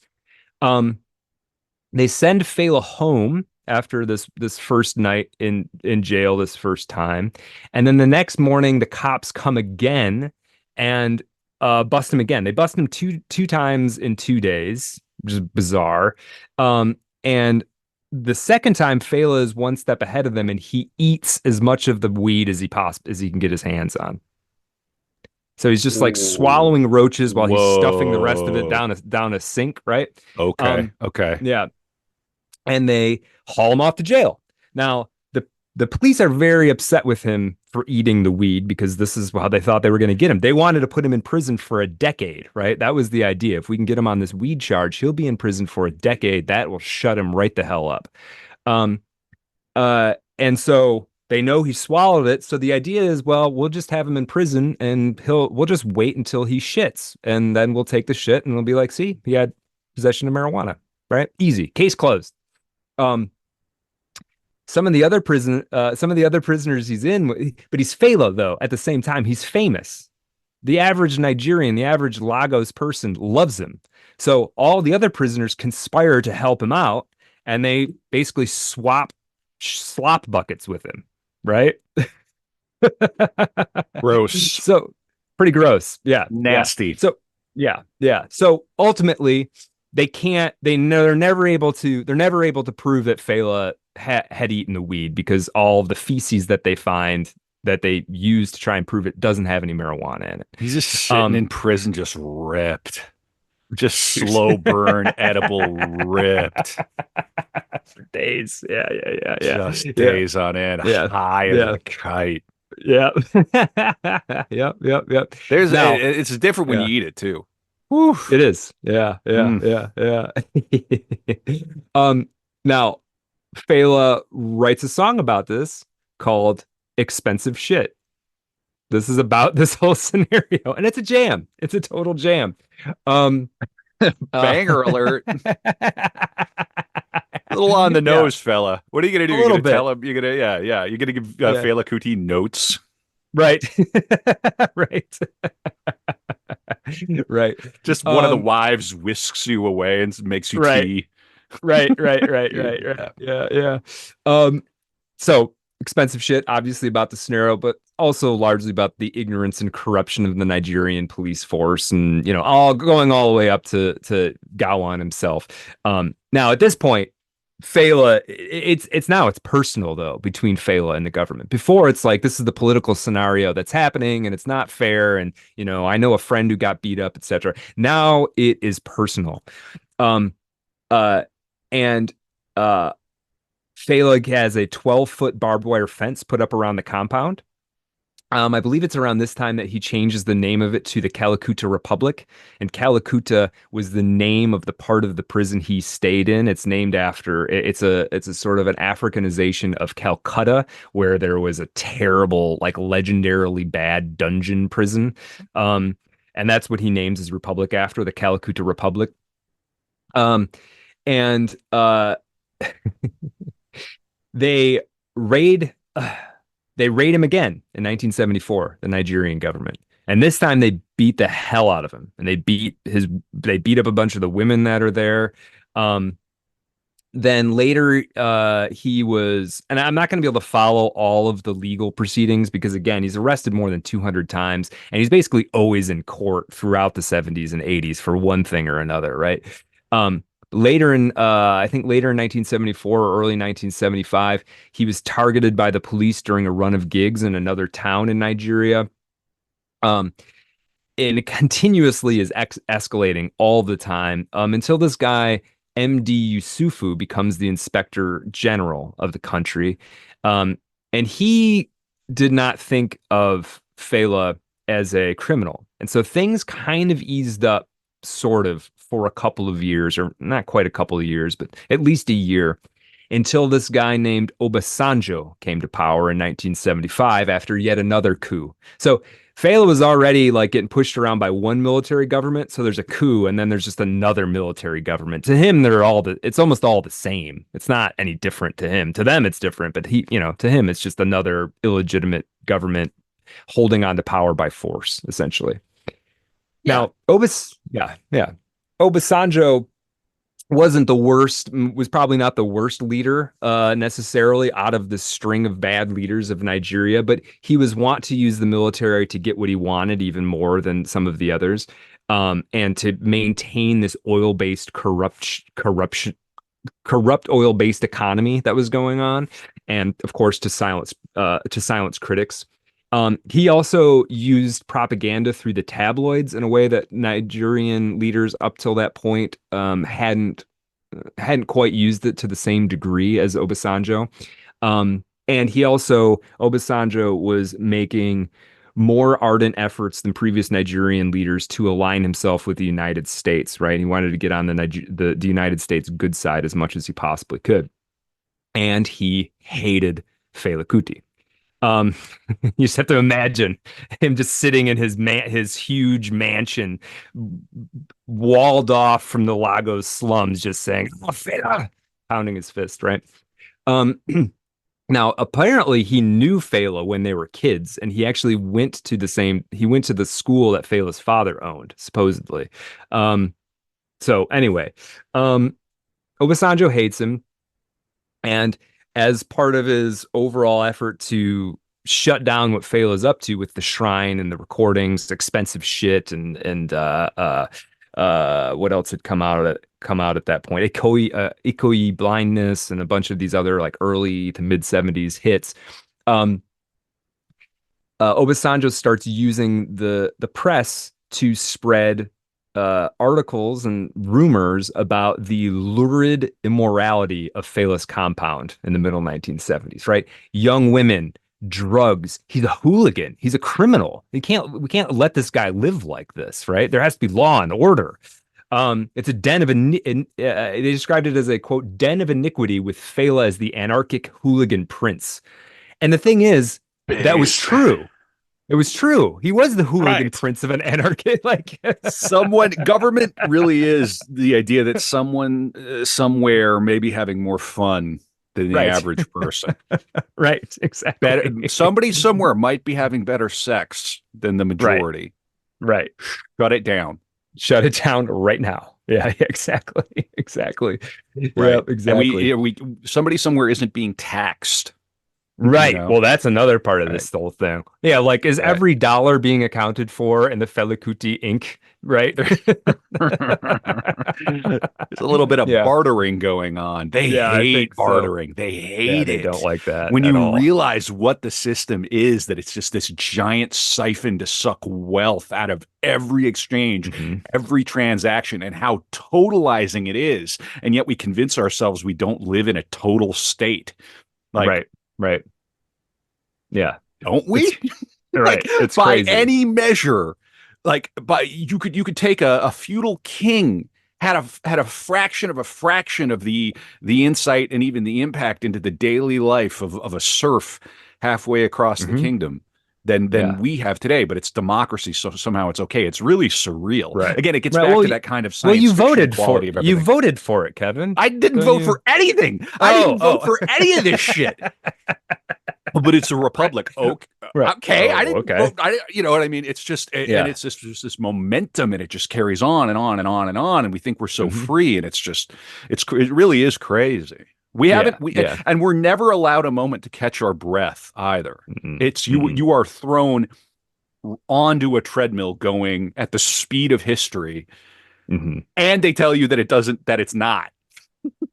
B: They send Fela home after this first night in jail, this first time. And then the next morning, the cops come again and bust him again. They bust him two times in 2 days, which is bizarre. And the second time, Fela is one step ahead of them, and he eats as much of the weed as he can get his hands on. So he's just like swallowing roaches while he's stuffing the rest of it down a sink, right?
C: Okay.
B: Yeah. And they haul him off to jail. Now, the police are very upset with him for eating the weed because this is how they thought they were going to get him. They wanted to put him in prison for a decade, right? That was the idea. If we can get him on this weed charge, he'll be in prison for a decade. That will shut him right the hell up. And so they know he swallowed it. So the idea is, well, we'll just have him in prison and we'll just wait until he shits. And then we'll take the shit and we'll be like, see, he had possession of marijuana, right? Easy. Case closed. Some of the other prisoners he's in, but he's Fela though. At the same time, he's famous. The average Nigerian, the average Lagos person loves him. So all the other prisoners conspire to help him out, and they basically swap slop buckets with him, right?
C: Gross.
B: So pretty gross. Yeah.
C: Nasty.
B: Yeah. So yeah. So ultimately, they're never able to prove that Fela had eaten the weed because all the feces that they find that they use to try and prove it doesn't have any marijuana in it.
C: He's just sitting in prison, just ripped, just slow burn, edible, ripped
B: for days. Yeah.
C: Just days on end, high as a kite.
B: Yeah. Yep.
C: It's different when you eat it too.
B: Whew. It is. Yeah. Now, Fela writes a song about this called Expensive Shit. This is about this whole scenario, and it's a jam. It's a total jam.
C: Banger alert. A little on the nose, Fela. What are you gonna do? You're gonna tell him you're gonna give Fela Kuti notes.
B: Right. Right.
C: Just one of the wives whisks you away and makes you tea.
B: Right. Yeah. So Expensive Shit, obviously about the scenario, but also largely about the ignorance and corruption of the Nigerian police force, and all going all the way up to Gowon himself. Now at this point, Fela, it's personal though between Fela and the government. Before it's like this is the political scenario that's happening and it's not fair, and I know a friend who got beat up, etc. Now it is personal. Fela has a 12-foot barbed wire fence put up around the compound. I believe it's around this time that he changes the name of it to the Calacuta Republic. And Calacuta was the name of the part of the prison he stayed in. It's named after it's a sort of an Africanization of Calcutta, where there was a terrible, like legendarily bad dungeon prison. And that's what he names his republic after, the Calacuta Republic. Um, and they raid. They raid him again in 1974, the Nigerian government. And this time they beat the hell out of him. And they beat up a bunch of the women that are there. Then later he was, and I'm not going to be able to follow all of the legal proceedings because again, he's arrested more than 200 times and he's basically always in court throughout the 70s and 80s for one thing or another, right? Later in, I think later in 1974 or early 1975, he was targeted by the police during a run of gigs in another town in Nigeria. And it continuously is escalating all the time until this guy, MD Yusufu, becomes the inspector general of the country. And he did not think of Fela as a criminal. And so things kind of eased up sort of for a couple of years, or not quite a couple of years, but at least a year, until this guy named Obasanjo came to power in 1975 after yet another coup. So Fela was already like getting pushed around by one military government. So there's a coup and then there's just another military government. To him, it's almost all the same. It's not any different to him. To them, it's different, but to him, it's just another illegitimate government holding on to power by force, essentially. Now, Obasanjo was probably not the worst leader necessarily out of the string of bad leaders of Nigeria, but he was wont to use the military to get what he wanted even more than some of the others, and to maintain this oil-based corrupt oil-based economy that was going on, and of course to silence critics. He also used propaganda through the tabloids in a way that Nigerian leaders up till that point hadn't quite used it to the same degree as Obasanjo. And Obasanjo was making more ardent efforts than previous Nigerian leaders to align himself with the United States, right? He wanted to get on the United States' good side as much as he possibly could. And he hated Fela Kuti. You just have to imagine him just sitting in his huge mansion, walled off from the Lagos slums, just saying, "Oh, Fela," pounding his fist, right? Now, apparently, he knew Fela when they were kids, and he actually went to the school that Fela's father owned, supposedly. So anyway, Obasanjo hates him, and as part of his overall effort to shut down what Fela's up to with the shrine and the recordings, expensive shit, and what else had come out at that point? Ikoyi blindness and a bunch of these other like early to mid 70s hits. Obasanjo starts using the press to spread articles and rumors about the lurid immorality of Fela's compound in the middle 1970s, right? Young women, drugs. He's a hooligan. He's a criminal. We can't let this guy live like this, right? There has to be law and order. It's a den of they described it as a quote den of iniquity with Fela as the anarchic hooligan prince. And the thing is, that was true. It was true. He was the hooligan prince of an anarchy. Like
C: government really is the idea that someone somewhere may be having more fun than the average person.
B: Right. Exactly.
C: Somebody somewhere might be having better sex than the majority.
B: Right.
C: Shut it down.
B: Shut it down right now. Yeah, exactly. Exactly.
C: Right.
B: Yep, exactly.
C: And somebody somewhere isn't being taxed.
B: Right. You know? Well, that's another part of this whole thing. Yeah, like is every dollar being accounted for in the Fela Kuti Inc., right? There's
C: a little bit of bartering going on. They hate bartering. So. They hate it.
B: They don't like that.
C: When you realize what the system is, that it's just this giant siphon to suck wealth out of every exchange, every transaction, and how totalizing it is. And yet we convince ourselves we don't live in a total state. Like,
B: Right. Yeah.
C: Don't we?
B: Right. It's
C: by
B: crazy.
C: any measure, you could take a feudal king had a fraction of the insight and even the impact into the daily life of a serf halfway across the kingdom than we have today. But it's democracy, so somehow it's okay. It's really surreal.
B: Right.
C: Again, it gets back to that kind of science
B: you
C: fiction
B: voted
C: quality
B: for
C: of everything.
B: You voted for it, Kevin.
C: I didn't vote for anything. I didn't vote for any of this shit. But it's a republic.
B: Right.
C: Okay. I didn't vote. You know what I mean? It's just, and it's just this momentum, and it just carries on and on and on and on. And we think we're so free, and it really is crazy. And we're never allowed a moment to catch our breath either. It's you are thrown onto a treadmill going at the speed of history, and they tell you that it's not.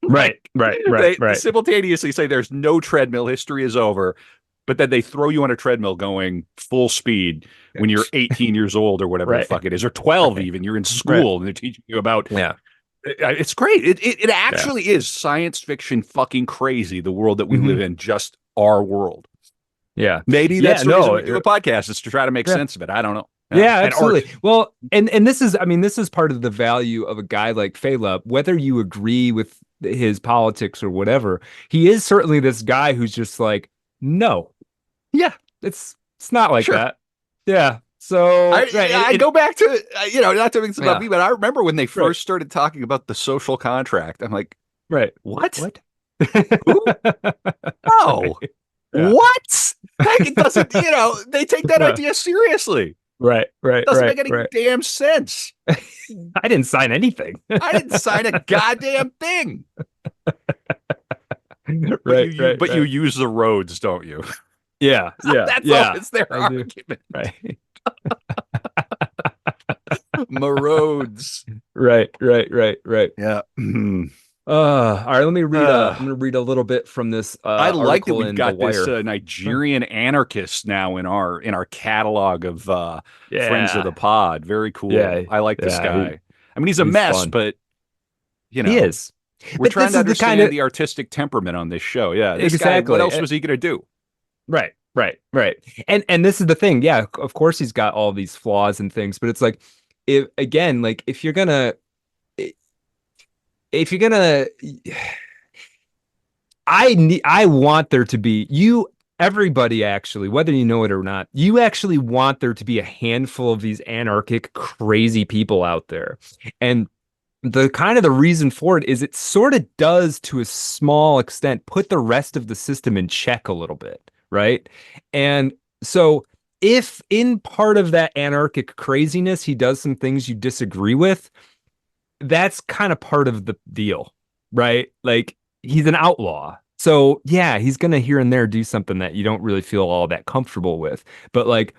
B: Right.
C: They simultaneously say there's no treadmill, history is over, but then they throw you on a treadmill going full speed when you're 18 years old or whatever the fuck it is, or 12 even. You're in school and they're teaching you about. It's great. It actually is science fiction fucking crazy, the world that we live in, just our world.
B: Yeah.
C: Maybe that's the reason we do a podcast, is to try to make sense of it. I don't know.
B: Yeah, absolutely. Well, and this is part of the value of a guy like Fela, whether you agree with his politics or whatever. He is certainly this guy who's just like, no. Yeah, it's not like that. Yeah. So
C: I go back to, not to make this about me, but I remember when they first started talking about the social contract. I'm like, what? Who? No. Yeah. What? It doesn't, they take that idea seriously.
B: Right.
C: Doesn't make any damn sense.
B: I didn't sign anything.
C: I didn't sign a goddamn thing. But you use the roads, don't you?
B: Yeah.
C: That's all. It's their argument.
B: Right.
C: My roads.
B: Right.
C: Yeah.
B: All right, let me read. I'm going to read a little bit from this.
C: I like that we've got
B: this
C: Nigerian anarchist now in our catalog of friends of the pod. Very cool. Yeah, I like this guy. He's a mess, fun. But he
B: is.
C: We're trying to understand the artistic temperament on this show. Yeah, this guy, what else was he going to do?
B: Right. And this is the thing. Yeah, of course he's got all these flaws and things, but it's like, if you're gonna. I want there to be everybody actually, whether you know it or not, you actually want there to be a handful of these anarchic, crazy people out there. And the reason for it is it sort of does, to a small extent, put the rest of the system in check a little bit, right? And so if in part of that anarchic craziness, he does some things you disagree with, that's kind of part of the deal, right? Like, he's an outlaw. So yeah, he's going to here and there do something that you don't really feel all that comfortable with. But like,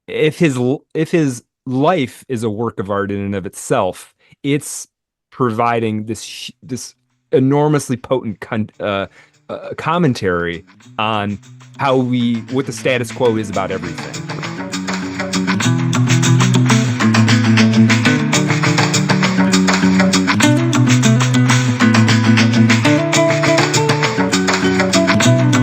B: if his life is a work of art in and of itself, it's providing this enormously potent commentary on what the status quo is about everything.